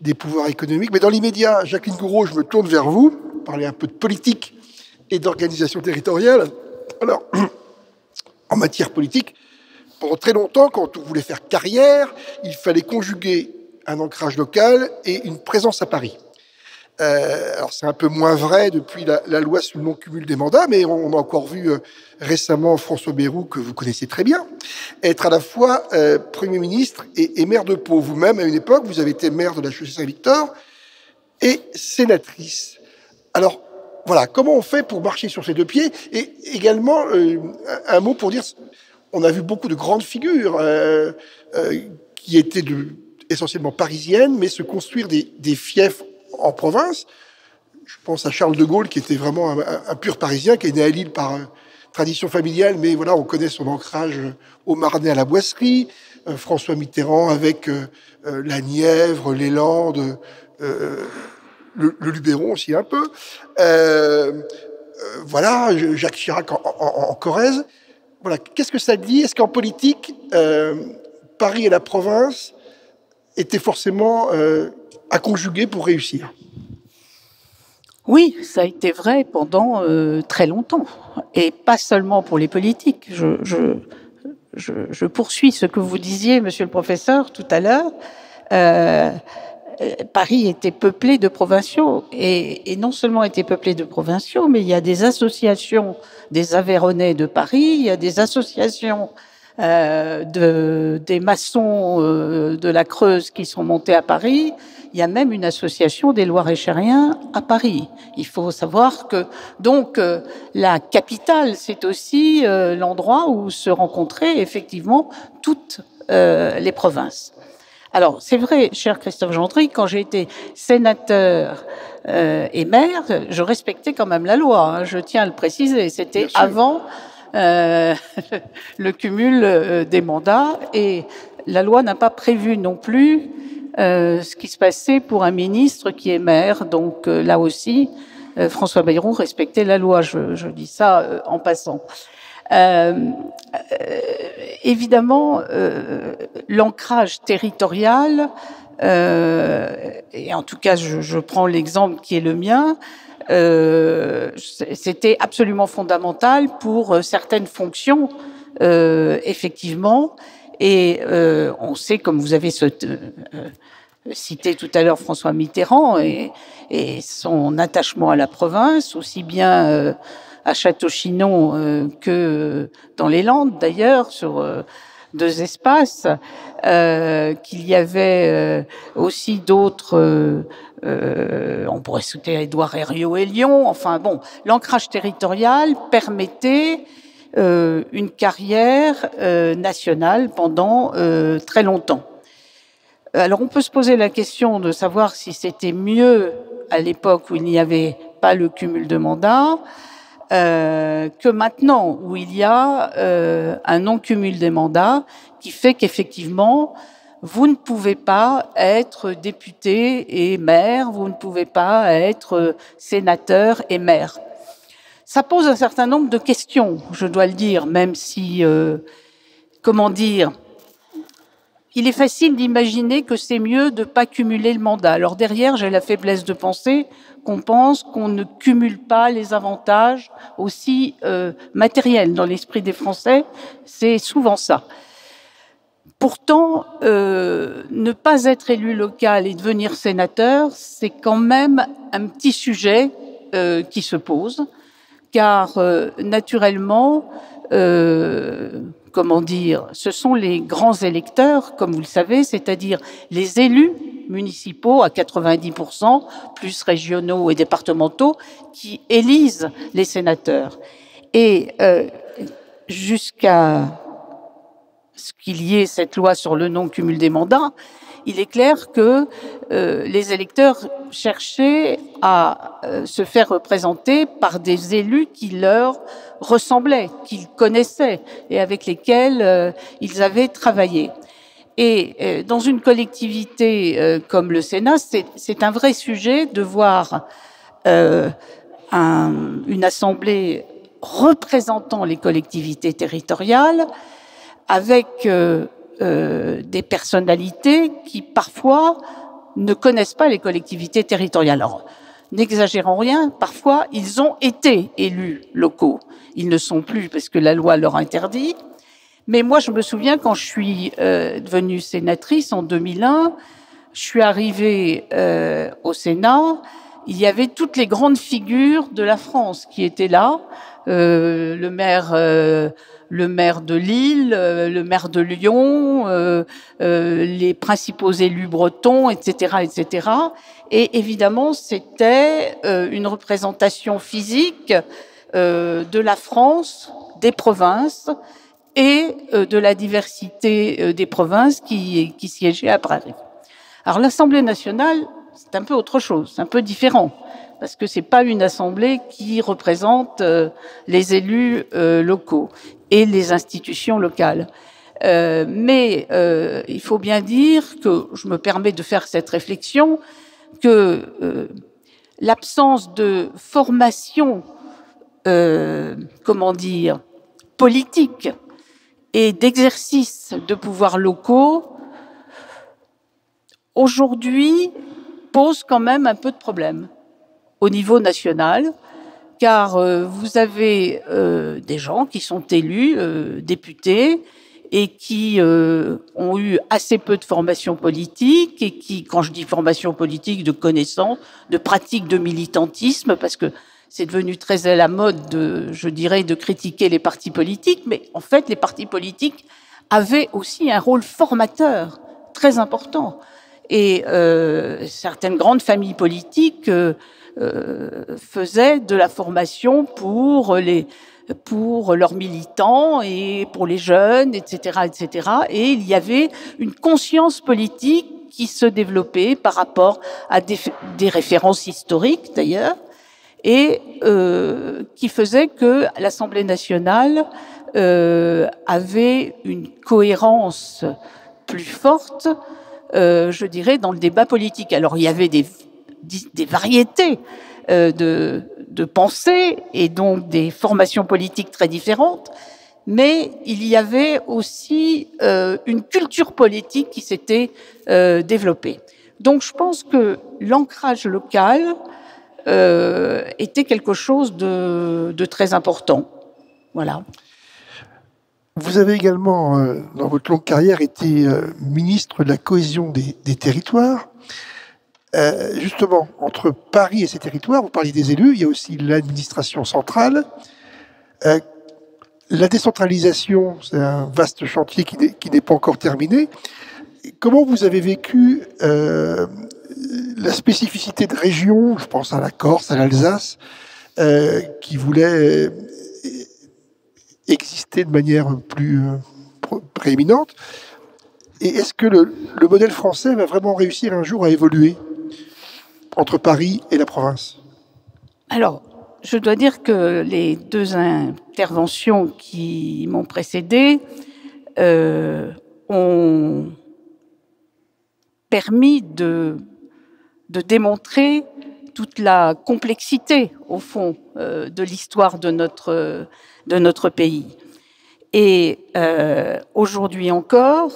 des pouvoirs économiques. Mais dans l'immédiat, Jacqueline Gouraud, je me tourne vers vous, parler un peu de politique et d'organisation territoriale. Alors, en matière politique, pendant très longtemps, quand on voulait faire carrière, il fallait conjuguer un ancrage local et une présence à Paris. Alors c'est un peu moins vrai depuis la loi sur le non-cumul des mandats, mais on a encore vu récemment François Bayrou, que vous connaissez très bien, être à la fois Premier ministre et maire de Pau. Vous-même, à une époque, vous avez été maire de la Chaussée-Saint-Victor et sénatrice. Alors, voilà, comment on fait pour marcher sur ses deux pieds? Et également, un mot pour dire, on a vu beaucoup de grandes figures qui étaient essentiellement parisiennes, mais se construire des fiefs en province. Je pense à Charles de Gaulle, qui était vraiment un pur Parisien, qui est né à Lille par tradition familiale, mais voilà, on connaît son ancrage au Marnay, à la Boisserie. François Mitterrand avec la Nièvre, les Landes, le Luberon aussi un peu. Voilà, Jacques Chirac en Corrèze. Voilà, qu'est-ce que ça dit? Est-ce qu'en politique, Paris et la province étaient forcément à conjuguer pour réussir? Oui, ça a été vrai pendant très longtemps, et pas seulement pour les politiques. Je poursuis ce que vous disiez, monsieur le professeur, tout à l'heure. Paris était peuplé de provinciaux, et non seulement était peuplé de provinciaux, mais il y a des associations des Aveyronnais de Paris, il y a des associations des maçons de la Creuse qui sont montés à Paris, il y a même une association des Loir-et-Chériens à Paris. Il faut savoir que donc la capitale, c'est aussi l'endroit où se rencontraient effectivement toutes les provinces. Alors, c'est vrai, cher Christophe Gendry, quand j'ai été sénateur et maire, je respectais quand même la loi, hein, je tiens à le préciser. C'était avant le cumul des mandats, et la loi n'a pas prévu non plus ce qui se passait pour un ministre qui est maire. Donc là aussi, François Bayrou respectait la loi, je dis ça en passant. Évidemment, l'ancrage territorial, et en tout cas, je prends l'exemple qui est le mien, c'était absolument fondamental pour certaines fonctions, effectivement. Et on sait, comme vous avez cité tout à l'heure François Mitterrand et son attachement à la province, aussi bien à Château-Chinon que dans les Landes, d'ailleurs, sur 2 espaces, qu'il y avait aussi d'autres, on pourrait citer Édouard Herriot et Lyon. Enfin bon, l'ancrage territorial permettait une carrière nationale pendant très longtemps. Alors on peut se poser la question de savoir si c'était mieux à l'époque où il n'y avait pas le cumul de mandats que maintenant où il y a un non-cumul des mandats qui fait qu'effectivement vous ne pouvez pas être député et maire, vous ne pouvez pas être sénateur et maire. Ça pose un certain nombre de questions, je dois le dire, même si, comment dire, il est facile d'imaginer que c'est mieux de ne pas cumuler le mandat. Alors derrière, j'ai la faiblesse de penser qu'on pense qu'on ne cumule pas les avantages aussi matériels. Dans l'esprit des Français, c'est souvent ça. Pourtant, ne pas être élu local et devenir sénateur, c'est quand même un petit sujet qui se pose, car naturellement, comment dire, ce sont les grands électeurs, comme vous le savez, c'est-à-dire les élus municipaux à 90%, plus régionaux et départementaux, qui élisent les sénateurs. Et jusqu'à ce qu'il y ait cette loi sur le non-cumul des mandats, il est clair que les électeurs cherchaient à se faire représenter par des élus qui leur ressemblaient, qu'ils connaissaient et avec lesquels ils avaient travaillé. Et dans une collectivité comme le Sénat, c'est un vrai sujet de voir une assemblée représentant les collectivités territoriales avec des personnalités qui parfois ne connaissent pas les collectivités territoriales. Alors, n'exagérons rien, parfois ils ont été élus locaux. Ils ne sont plus parce que la loi leur interdit. Mais moi, je me souviens quand je suis devenue sénatrice en 2001, je suis arrivée au Sénat, il y avait toutes les grandes figures de la France qui étaient là, le maire de Lille, le maire de Lyon, les principaux élus bretons, etc., etc. Et évidemment, c'était une représentation physique de la France, des provinces et de la diversité des provinces qui siégeaient à Paris. Alors l'Assemblée nationale, c'est un peu autre chose, c'est un peu différent, parce que c'est pas une assemblée qui représente les élus locaux et les institutions locales. Mais il faut bien dire que, je me permets de faire cette réflexion, que l'absence de formation, comment dire, politique et d'exercice de pouvoirs locaux, aujourd'hui, pose quand même un peu de problème au niveau national, car vous avez des gens qui sont élus députés et qui ont eu assez peu de formation politique et qui, quand je dis formation politique, de connaissances, de pratiques de militantisme, parce que c'est devenu très à la mode, je dirais, de critiquer les partis politiques, mais en fait, les partis politiques avaient aussi un rôle formateur très important. Et certaines grandes familles politiques faisaient de la formation pour leurs militants et pour les jeunes, etc., etc. Et il y avait une conscience politique qui se développait par rapport à des références historiques, d'ailleurs, et qui faisait que l'Assemblée nationale avait une cohérence plus forte, je dirais, dans le débat politique. Alors, il y avait des variétés de pensées et donc des formations politiques très différentes, mais il y avait aussi une culture politique qui s'était développée. Donc, je pense que l'ancrage local était quelque chose de très important. Voilà. Vous avez également, dans votre longue carrière, été ministre de la cohésion des territoires. Justement, entre Paris et ces territoires, vous parliez des élus, il y a aussi l'administration centrale. La décentralisation, c'est un vaste chantier qui n'est pas encore terminé. Comment vous avez vécu la spécificité de régions, je pense à la Corse, à l'Alsace, qui voulaient exister de manière plus prééminente? Et est-ce que le modèle français va vraiment réussir un jour à évoluer entre Paris et la province? Alors, je dois dire que les deux interventions qui m'ont précédé ont permis de démontrer toute la complexité, au fond, de l'histoire de notre pays. Et aujourd'hui encore,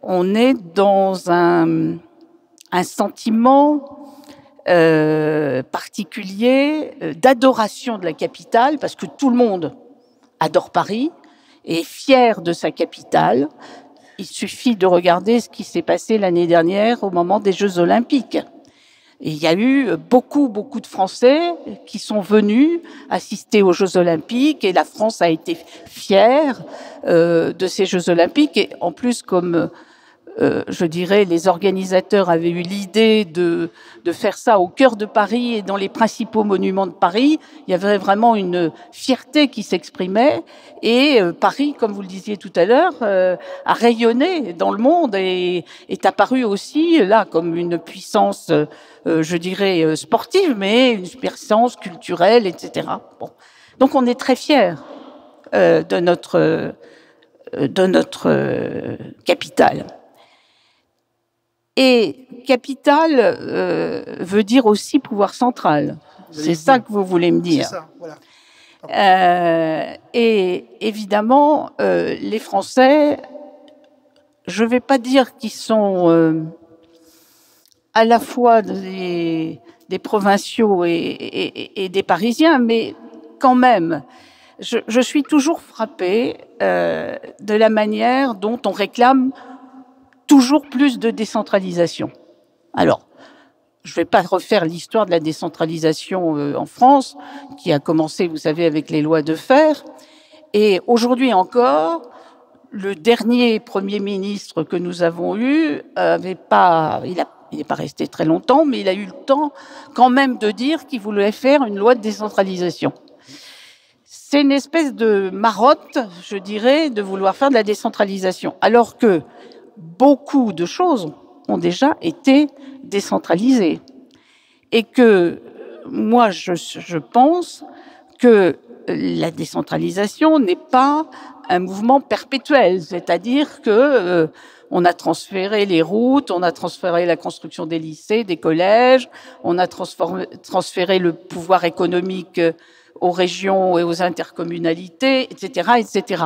on est dans un sentiment particulier d'adoration de la capitale, parce que tout le monde adore Paris et est fier de sa capitale. Il suffit de regarder ce qui s'est passé l'année dernière au moment des Jeux Olympiques. Et il y a eu beaucoup de Français qui sont venus assister aux Jeux Olympiques et la France a été fière de ces Jeux Olympiques. Et en plus, comme je dirais, les organisateurs avaient eu l'idée de faire ça au cœur de Paris et dans les principaux monuments de Paris, il y avait vraiment une fierté qui s'exprimait. Et Paris, comme vous le disiez tout à l'heure, a rayonné dans le monde et est apparu aussi là comme une puissance, je dirais, sportive, mais une puissance culturelle, etc. Bon. Donc on est très fiers de notre capitale. Et capitale veut dire aussi pouvoir central. C'est ça que vous voulez me dire. C'est ça, voilà. Et évidemment, les Français, je ne vais pas dire qu'ils sont à la fois des provinciaux et des Parisiens, mais quand même, je suis toujours frappée de la manière dont on réclame toujours plus de décentralisation. Alors, je ne vais pas refaire l'histoire de la décentralisation en France, qui a commencé, vous savez, avec les lois de fer. Et aujourd'hui encore, le dernier Premier ministre que nous avons eu il n'est pas resté très longtemps, mais il a eu le temps quand même de dire qu'il voulait faire une loi de décentralisation. C'est une espèce de marotte, je dirais, de vouloir faire de la décentralisation, alors que beaucoup de choses ont déjà été décentralisées. Et que moi, je pense que la décentralisation n'est pas un mouvement perpétuel, c'est-à-dire que on a transféré les routes, on a transféré la construction des lycées, des collèges, on a transféré le pouvoir économique aux régions et aux intercommunalités, etc., etc.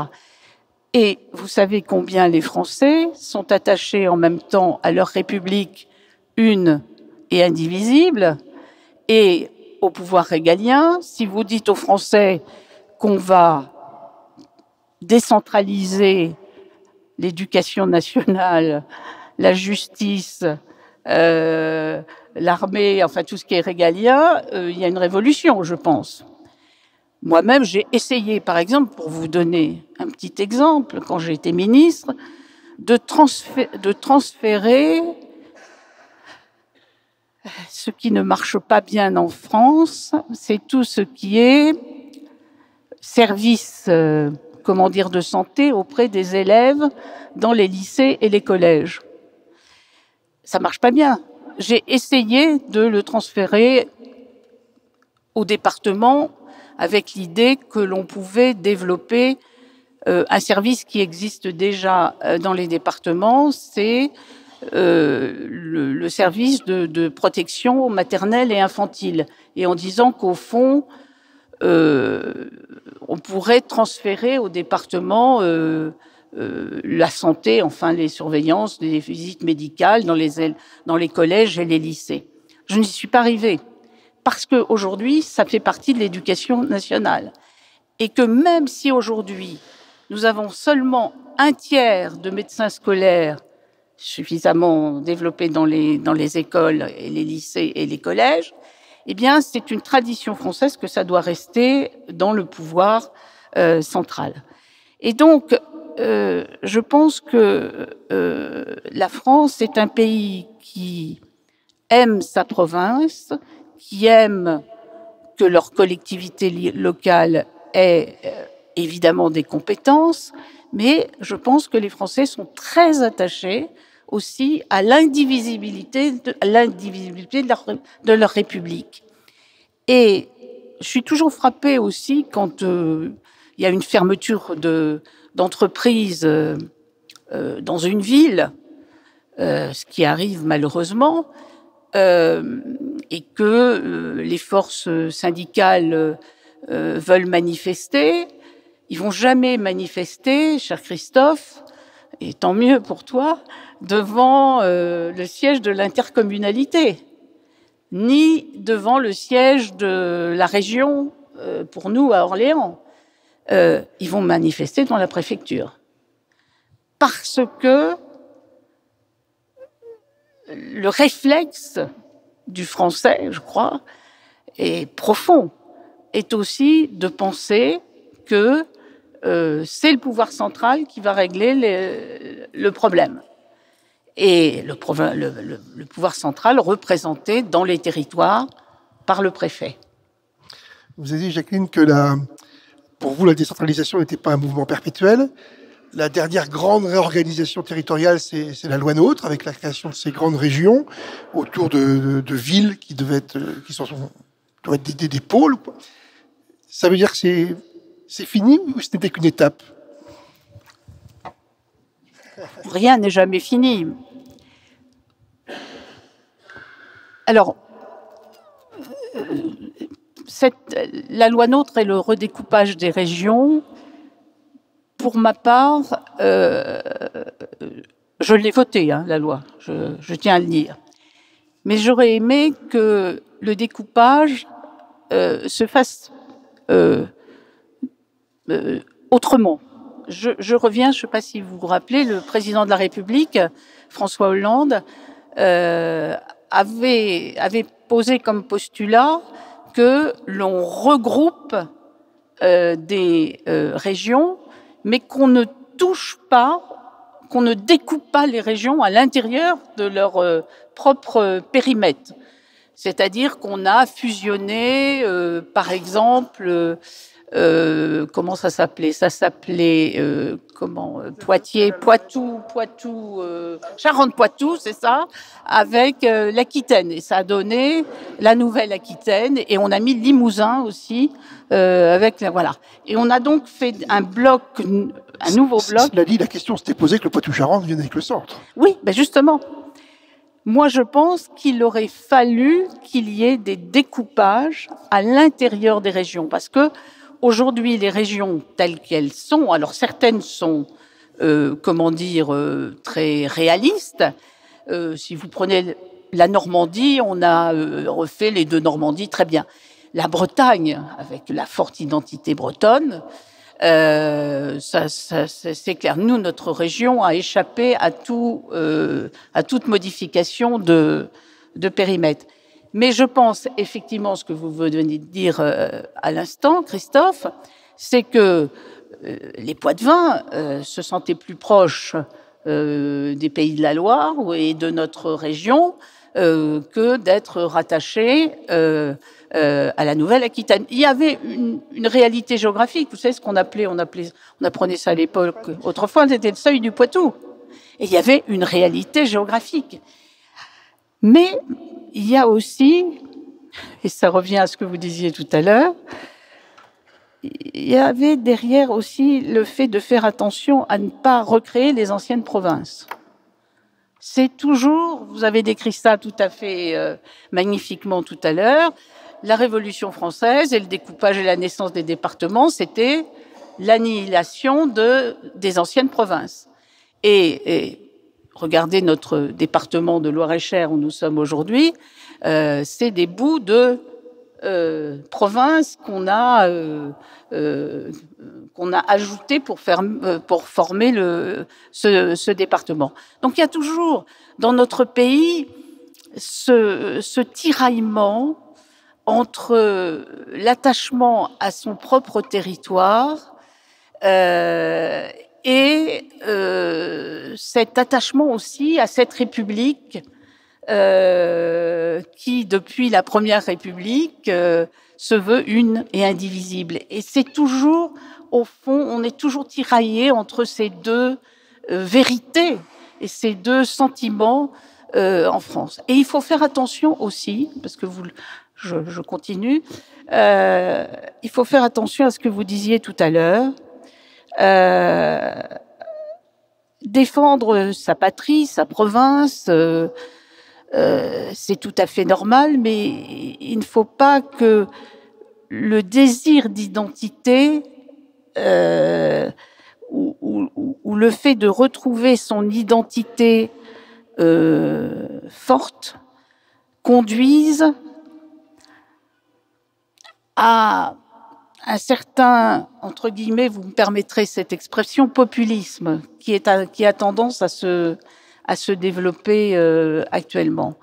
Et vous savez combien les Français sont attachés en même temps à leur République une et indivisible et au pouvoir régalien. Si vous dites aux Français qu'on va décentraliser l'éducation nationale, la justice, l'armée, enfin tout ce qui est régalien, il y a une révolution, je pense. Moi-même, j'ai essayé, par exemple, pour vous donner un petit exemple, quand j'ai été ministre, de transférer ce qui ne marche pas bien en France, c'est tout ce qui est service, de santé auprès des élèves dans les lycées et les collèges. Ça marche pas bien. J'ai essayé de le transférer au département avec l'idée que l'on pouvait développer un service qui existe déjà dans les départements, c'est le service de protection maternelle et infantile, et en disant qu'au fond, on pourrait transférer au département la santé, enfin les surveillances, les visites médicales dans les collèges et les lycées. Je n'y suis pas arrivée, parce qu'aujourd'hui, ça fait partie de l'éducation nationale. Et que même si aujourd'hui, nous avons seulement un tiers de médecins scolaires suffisamment développés dans les écoles et les lycées et les collèges, eh bien, c'est une tradition française que ça doit rester dans le pouvoir central. Et donc, je pense que la France est un pays qui aime sa province, qui aime que leur collectivité locale ait évidemment des compétences, mais je pense que les Français sont très attachés aussi à l'indivisibilité de leur République. Et je suis toujours frappée aussi quand il y a une fermeture d'entreprise dans une ville, ce qui arrive malheureusement, et que les forces syndicales veulent manifester. Ils vont jamais manifester, cher Christophe, et tant mieux pour toi, devant le siège de l'intercommunalité, ni devant le siège de la région, pour nous, à Orléans. Ils vont manifester dans la préfecture. Parce que le réflexe du français, je crois, est profond, est aussi de penser que c'est le pouvoir central qui va régler le problème. Et le pouvoir central représenté dans les territoires par le préfet. Vous avez dit, Jacqueline, que pour vous, la décentralisation n'était pas un mouvement perpétuel. La dernière grande réorganisation territoriale, c'est la loi NOTRe, avec la création de ces grandes régions autour de villes qui doivent être des pôles. Ça veut dire que c'est fini ou ce n'était qu'une étape? Rien n'est jamais fini. Alors, la loi NOTRe et le redécoupage des régions, pour ma part, je l'ai votée, la loi, je tiens à le dire. Mais j'aurais aimé que le découpage se fasse autrement. Je reviens, je ne sais pas si vous vous rappelez, le président de la République, François Hollande, avait posé comme postulat que l'on regroupe des régions, mais qu'on ne touche pas, qu'on ne découpe pas les régions à l'intérieur de leur propre périmètre. C'est-à-dire qu'on a fusionné, par exemple, comment ça s'appelait? Ça s'appelait Poitiers, Poitou, Charente-Poitou, c'est ça, avec l'Aquitaine. Et ça a donné la Nouvelle-Aquitaine. Et on a mis Limousin aussi, voilà. Et on a donc fait un nouveau bloc. Cela dit, la question s'était posée que le Poitou-Charentes vienne avec le centre. Oui, ben justement. Moi, je pense qu'il aurait fallu qu'il y ait des découpages à l'intérieur des régions, parce que aujourd'hui, les régions telles qu'elles sont, alors certaines sont, très réalistes. Si vous prenez la Normandie, on a refait les deux Normandies très bien. La Bretagne, avec la forte identité bretonne, c'est clair. Nous, notre région a échappé à toute modification de périmètre. Mais je pense effectivement, ce que vous venez de dire à l'instant, Christophe, c'est que les Poitevins se sentaient plus proches des Pays de la Loire et de notre région que d'être rattaché à la Nouvelle-Aquitaine. Il y avait une réalité géographique. Vous savez ce qu'on appelait, on apprenait ça à l'époque. Autrefois, c'était le seuil du Poitou. Et il y avait une réalité géographique. Mais il y a aussi, et ça revient à ce que vous disiez tout à l'heure, il y avait derrière aussi le fait de faire attention à ne pas recréer les anciennes provinces. C'est toujours, vous avez décrit ça tout à fait magnifiquement tout à l'heure, la Révolution française et le découpage et la naissance des départements, c'était l'annihilation des anciennes provinces. Et regardez notre département de Loir-et-Cher où nous sommes aujourd'hui, c'est des bouts de provinces qu'on a ajouté pour former ce département. Donc il y a toujours dans notre pays ce tiraillement entre l'attachement à son propre territoire et cet attachement aussi à cette République qui, depuis la Première République, se veut une et indivisible. Et c'est toujours, au fond, on est toujours tiraillé entre ces deux vérités et ces deux sentiments en France. Et il faut faire attention aussi, parce que je continue, il faut faire attention à ce que vous disiez tout à l'heure, défendre sa patrie, sa province, c'est tout à fait normal, mais il ne faut pas que le désir d'identité ou le fait de retrouver son identité forte conduise à un certain, entre guillemets, vous me permettrez cette expression, populisme, qui a tendance à se développer actuellement.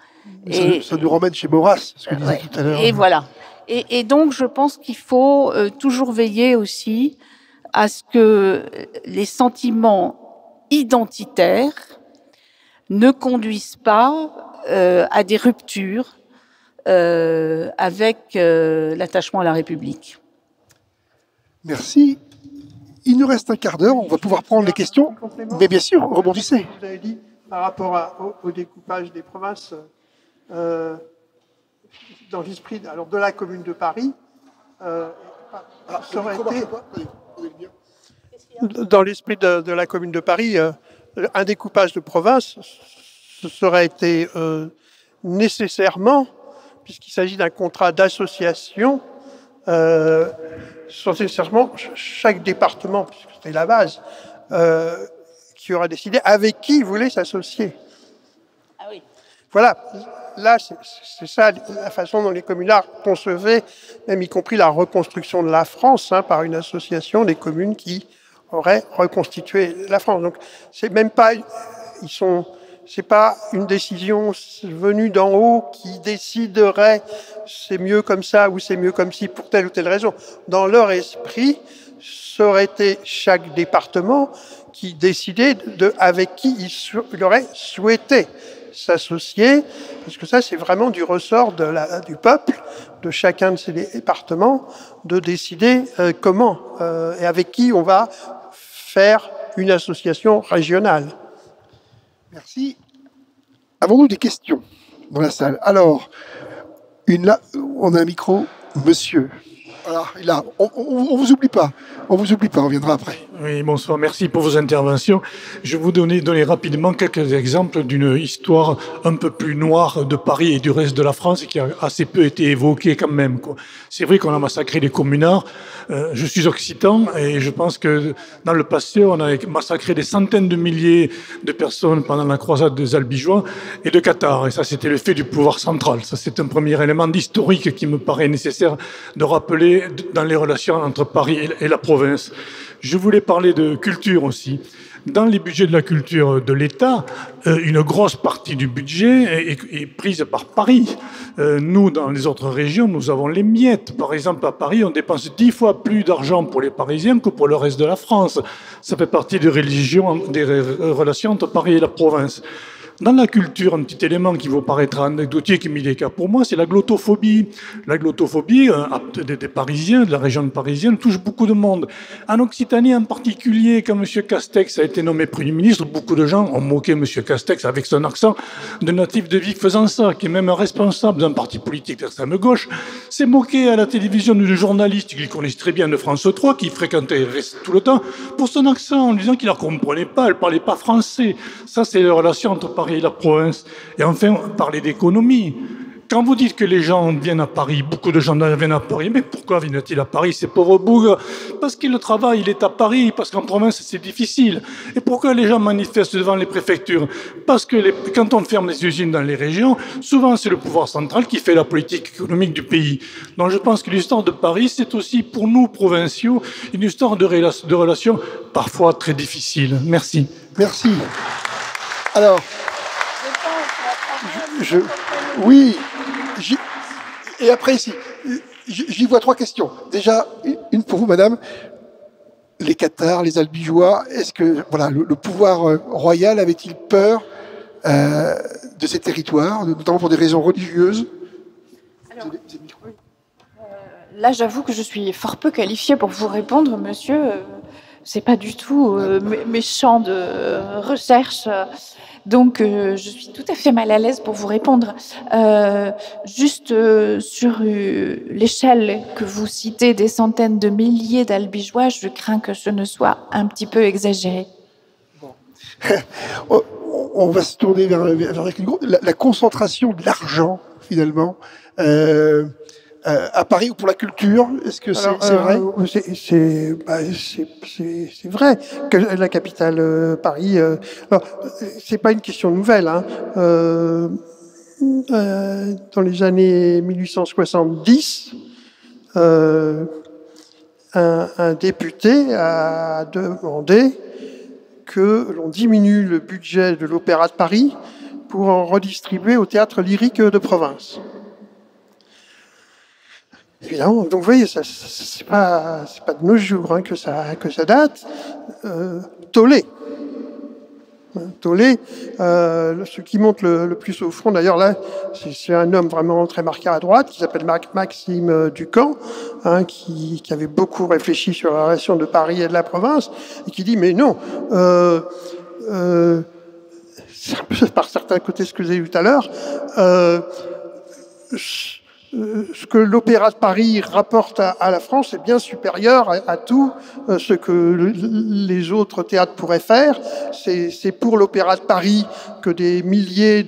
Ça nous ramène chez Maurras, ce que disait tout à l'heure. Et voilà. Et donc, je pense qu'il faut toujours veiller aussi à ce que les sentiments identitaires ne conduisent pas à des ruptures avec l'attachement à la République. Merci. Il nous reste un quart d'heure, on va pouvoir prendre les questions. Mais bien sûr, rebondissez. Vous avez dit par rapport au découpage des provinces, dans l'esprit de la Commune de Paris, ça aurait été, dans l'esprit de la Commune de Paris, un découpage de provinces, ce serait été nécessairement, puisqu'il s'agit d'un contrat d'association, nécessairement chaque département, puisque c'était la base, qui aura décidé avec qui il voulait s'associer. Ah oui. Voilà, là, c'est ça la façon dont les communards concevaient, même y compris la reconstruction de la France, par une association des communes qui auraient reconstitué la France. Donc, c'est même pas, c'est pas une décision venue d'en haut qui déciderait c'est mieux comme ça ou c'est mieux comme ci pour telle ou telle raison. Dans leur esprit, ça aurait été chaque département qui décidait avec qui il aurait souhaité s'associer, parce que ça, c'est vraiment du ressort du peuple, de chacun de ces départements, de décider comment et avec qui on va faire une association régionale. Merci. Avons-nous des questions dans la salle? Alors, là, on a un micro, monsieur. Voilà, là, on vous oublie pas. On vous oublie pas, on viendra après. Oui, bonsoir, merci pour vos interventions. Je vais vous donner rapidement quelques exemples d'une histoire un peu plus noire de Paris et du reste de la France qui a assez peu été évoquée quand même, quoi. C'est vrai qu'on a massacré les communards. Je suis occitan et je pense que dans le passé, on a massacré des centaines de milliers de personnes pendant la croisade des Albigeois et de Cathares. Et ça, c'était le fait du pouvoir central. Ça, c'est un premier élément d'historique qui me paraît nécessaire de rappeler dans les relations entre Paris et la province. Je voulais parler de culture aussi. Dans les budgets de la culture de l'État, une grosse partie du budget est prise par Paris. Nous, dans les autres régions, nous avons les miettes. Par exemple, à Paris, on dépense 10 fois plus d'argent pour les Parisiens que pour le reste de la France. Ça fait partie des relations entre Paris et la province. Dans la culture, un petit élément qui vous paraîtra anecdotique, mais il est cas pour moi, c'est la glottophobie. La glottophobie des Parisiens, de la région parisienne, touche beaucoup de monde. En Occitanie en particulier, quand M. Castex a été nommé Premier ministre, beaucoup de gens ont moqué M. Castex avec son accent de natif de Vic faisant ça, qui est même un responsable d'un parti politique d'extrême gauche, s'est moqué à la télévision d'une journaliste qu'il connaissait très bien de France 3, qui fréquentait tout le temps, pour son accent, en disant qu'il ne la comprenait pas, elle ne parlait pas français. Ça, c'est les relations entre Paris et la province. Et enfin, parler d'économie. Quand vous dites que les gens viennent à Paris, beaucoup de gens viennent à Paris, mais pourquoi viennent-ils à Paris, ces pauvres bougres? Parce que le travail, il est à Paris, parce qu'en province, c'est difficile. Et pourquoi les gens manifestent devant les préfectures? Parce que quand on ferme les usines dans les régions, souvent c'est le pouvoir central qui fait la politique économique du pays. Donc je pense que l'histoire de Paris, c'est aussi pour nous, provinciaux, une histoire de relations parfois très difficiles. Merci. Merci. Alors, oui, et après ici, j'y vois 3 questions. Déjà, une pour vous, madame. Les Cathares, les Albigeois, est-ce que voilà, le pouvoir royal avait-il peur de ces territoires, notamment pour des raisons religieuses? Alors, là, j'avoue que je suis fort peu qualifiée pour vous répondre, monsieur. C'est pas du tout mes champs de recherche. Donc, je suis tout à fait mal à l'aise pour vous répondre. Juste sur l'échelle que vous citez des centaines de milliers d'Albigeois, je crains que ce ne soit un petit peu exagéré. Bon. On va se tourner vers la concentration de l'argent, finalement, à Paris ou pour la culture. Est-ce que c'est vrai? C'est vrai que la capitale Paris. Alors, c'est pas une question nouvelle. Hein. Dans les années 1870, un député a demandé que l'on diminue le budget de l'Opéra de Paris pour en redistribuer au théâtre lyrique de province. Évidemment, donc vous voyez, c'est pas de nos jours hein, que ça date. Tollé, ce qui monte le plus au front, d'ailleurs là, c'est un homme vraiment très marqué à droite, qui s'appelle Maxime Ducamp, hein, qui avait beaucoup réfléchi sur la relation de Paris et de la province, et qui dit, mais non, c'est un peu par certains côtés ce que j'ai vu tout à l'heure, ce que l'Opéra de Paris rapporte à la France est bien supérieur à tout ce que les autres théâtres pourraient faire. C'est pour l'Opéra de Paris que des milliers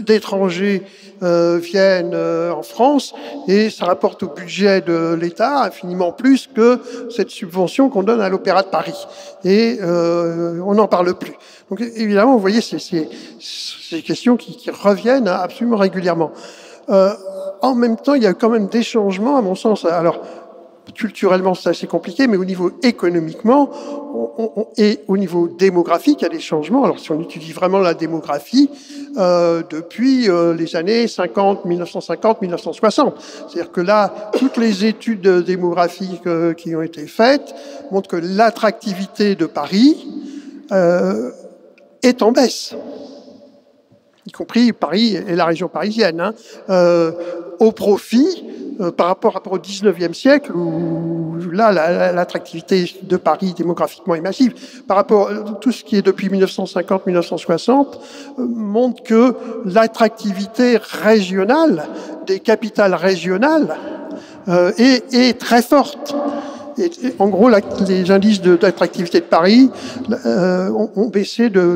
d'étrangers viennent en France, et ça rapporte au budget de l'État infiniment plus que cette subvention qu'on donne à l'Opéra de Paris. Et on n'en parle plus. Donc évidemment, vous voyez, c'est des questions qui reviennent absolument régulièrement. En même temps, il y a quand même des changements, à mon sens. Alors, culturellement, c'est assez compliqué, mais au niveau économiquement et au niveau démographique, il y a des changements. Alors, si on étudie vraiment la démographie, depuis les années 1950, 1960. C'est-à-dire que là, toutes les études démographiques qui ont été faites montrent que l'attractivité de Paris est en baisse, y compris Paris et la région parisienne, hein, au profit, par rapport au 19e siècle, où là, l'attractivité de Paris démographiquement est massive. Par rapport à tout ce qui est depuis 1950-1960, montre que l'attractivité régionale, des capitales régionales, est très forte. Et en gros, les indices d'attractivité de Paris ont baissé de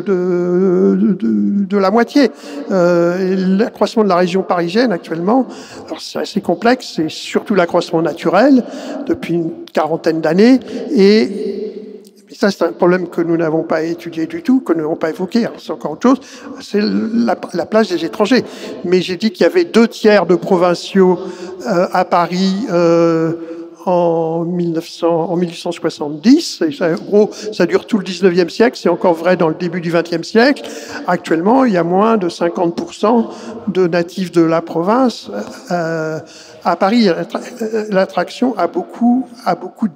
la moitié. L'accroissement de la région parisienne actuellement, alors c'est assez complexe, c'est surtout l'accroissement naturel depuis une quarantaine d'années. Et ça, c'est un problème que nous n'avons pas étudié du tout, que nous n'avons pas évoqué. C'est encore autre chose. C'est la place des étrangers. Mais j'ai dit qu'il y avait 2 tiers de provinciaux à Paris en 1870. Et ça, en gros, ça dure tout le 19e siècle. C'est encore vrai dans le début du 20e siècle. Actuellement, il y a moins de 50% de natifs de la province. À Paris, l'attraction a beaucoup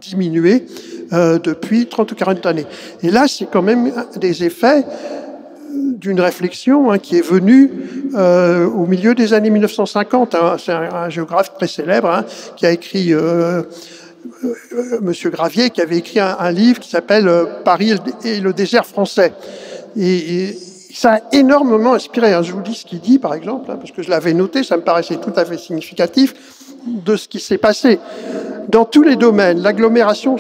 diminué depuis 30 ou 40 années. Et là, c'est quand même des effets d'une réflexion qui est venue au milieu des années 1950. C'est un géographe très célèbre qui a écrit, Monsieur Gravier, qui avait écrit un livre qui s'appelle Paris et le désert français. Et ça a énormément inspiré. Je vous dis ce qu'il dit, par exemple, parce que je l'avais noté, ça me paraissait tout à fait significatif de ce qui s'est passé. Dans tous les domaines, l'agglomération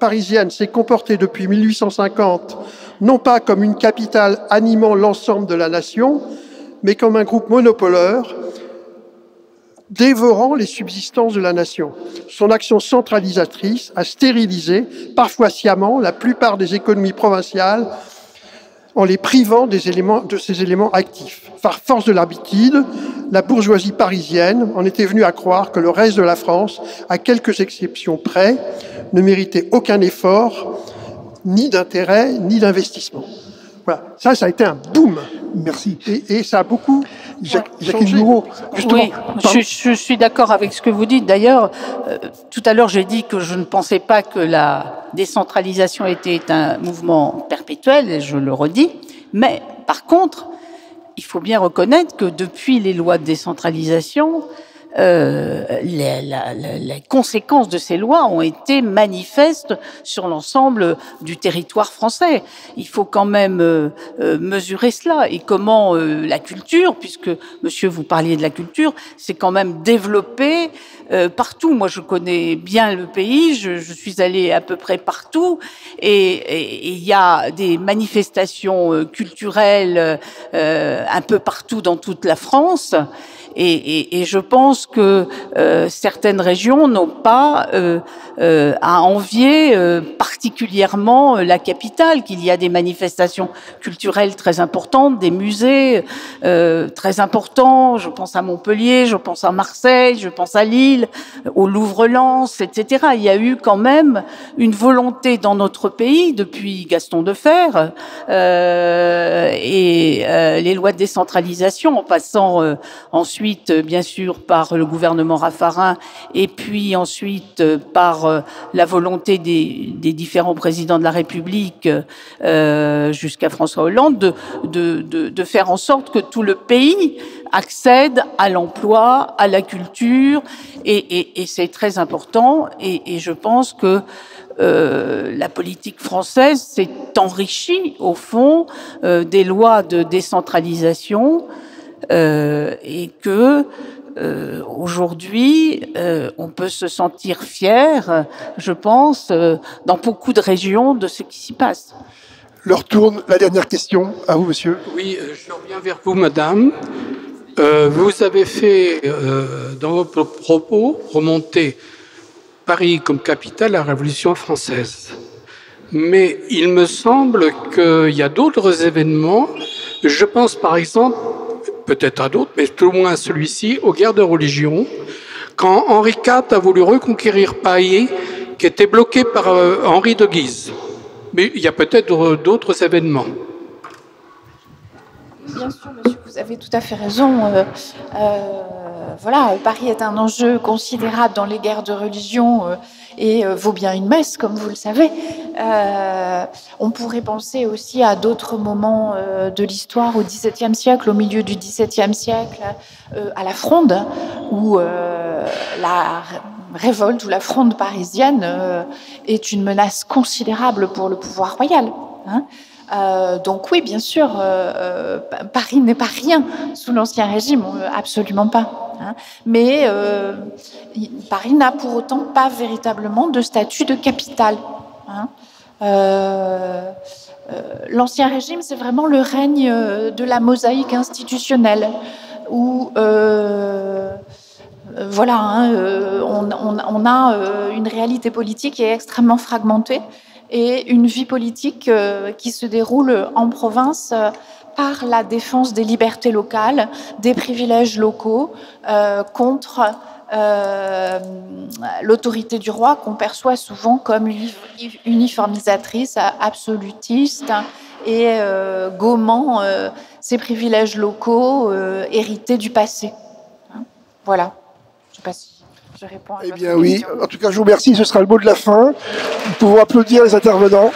parisienne s'est comportée depuis 1850 non pas comme une capitale animant l'ensemble de la nation, mais comme un groupe monopoleur dévorant les subsistances de la nation. Son action centralisatrice a stérilisé, parfois sciemment, la plupart des économies provinciales en les privant de ces éléments actifs. Par force de l'habitude, la bourgeoisie parisienne en était venue à croire que le reste de la France, à quelques exceptions près, ne méritait aucun effort, ni d'intérêt, ni d'investissement. Voilà. Ça a été un boom. Merci. Et ça a beaucoup Jacqueline Gouraud, justement. Oui, je suis d'accord avec ce que vous dites. D'ailleurs, tout à l'heure, j'ai dit que je ne pensais pas que la décentralisation était un mouvement perpétuel, et je le redis. Mais par contre, il faut bien reconnaître que depuis les lois de décentralisation, les conséquences de ces lois ont été manifestes sur l'ensemble du territoire français. Il faut quand même mesurer cela. Et comment la culture, puisque monsieur vous parliez de la culture, c'est quand même développé partout. Moi je connais bien le pays, je suis allée à peu près partout et il y a des manifestations culturelles un peu partout dans toute la France. Et je pense que certaines régions n'ont pas à envier particulièrement la capitale, qu'il y a des manifestations culturelles très importantes, des musées très importants. Je pense à Montpellier, je pense à Marseille, je pense à Lille, au Louvre-Lens, etc. Il y a eu quand même une volonté dans notre pays depuis Gaston Defferre et les lois de décentralisation, en passant ensuite bien sûr par le gouvernement Raffarin et puis ensuite par la volonté des différents présidents de la République jusqu'à François Hollande de faire en sorte que tout le pays accède à l'emploi, à la culture et c'est très important et je pense que la politique française s'est enrichie au fond des lois de décentralisation et que aujourd'hui, on peut se sentir fier, je pense, dans beaucoup de régions de ce qui s'y passe. Leur tourne la dernière question. À vous, monsieur. Oui, je reviens vers vous, madame. Vous avez fait, dans vos propos, remonter Paris comme capitale à la Révolution française. Mais il me semble qu'il y a d'autres événements. Je pense par exemple, peut-être à d'autres, mais tout au moins à celui-ci, aux guerres de religion, quand Henri IV a voulu reconquérir Paris, qui était bloqué par Henri de Guise. Mais il y a peut-être d'autres événements. Bien sûr, monsieur, vous avez tout à fait raison. Voilà, Paris est un enjeu considérable dans les guerres de religion et vaut bien une messe, comme vous le savez. On pourrait penser aussi à d'autres moments de l'histoire au XVIIe siècle, au milieu du XVIIe siècle, à la Fronde, où la révolte ou la Fronde parisienne est une menace considérable pour le pouvoir royal. Donc oui, bien sûr, Paris n'est pas rien sous l'Ancien Régime, absolument pas. Mais Paris n'a pour autant pas véritablement de statut de capitale. L'Ancien Régime, c'est vraiment le règne de la mosaïque institutionnelle, où voilà, on a une réalité politique qui est extrêmement fragmentée et une vie politique qui se déroule en province par la défense des libertés locales, des privilèges locaux, contre l'autorité du roi qu'on perçoit souvent comme uniformisatrice, absolutiste, et gommant ces privilèges locaux hérités du passé. Voilà. Je ne sais pas si je réponds à votre question. Eh bien oui, en tout cas je vous remercie, ce sera le mot de la fin. Nous pouvons applaudir les intervenants.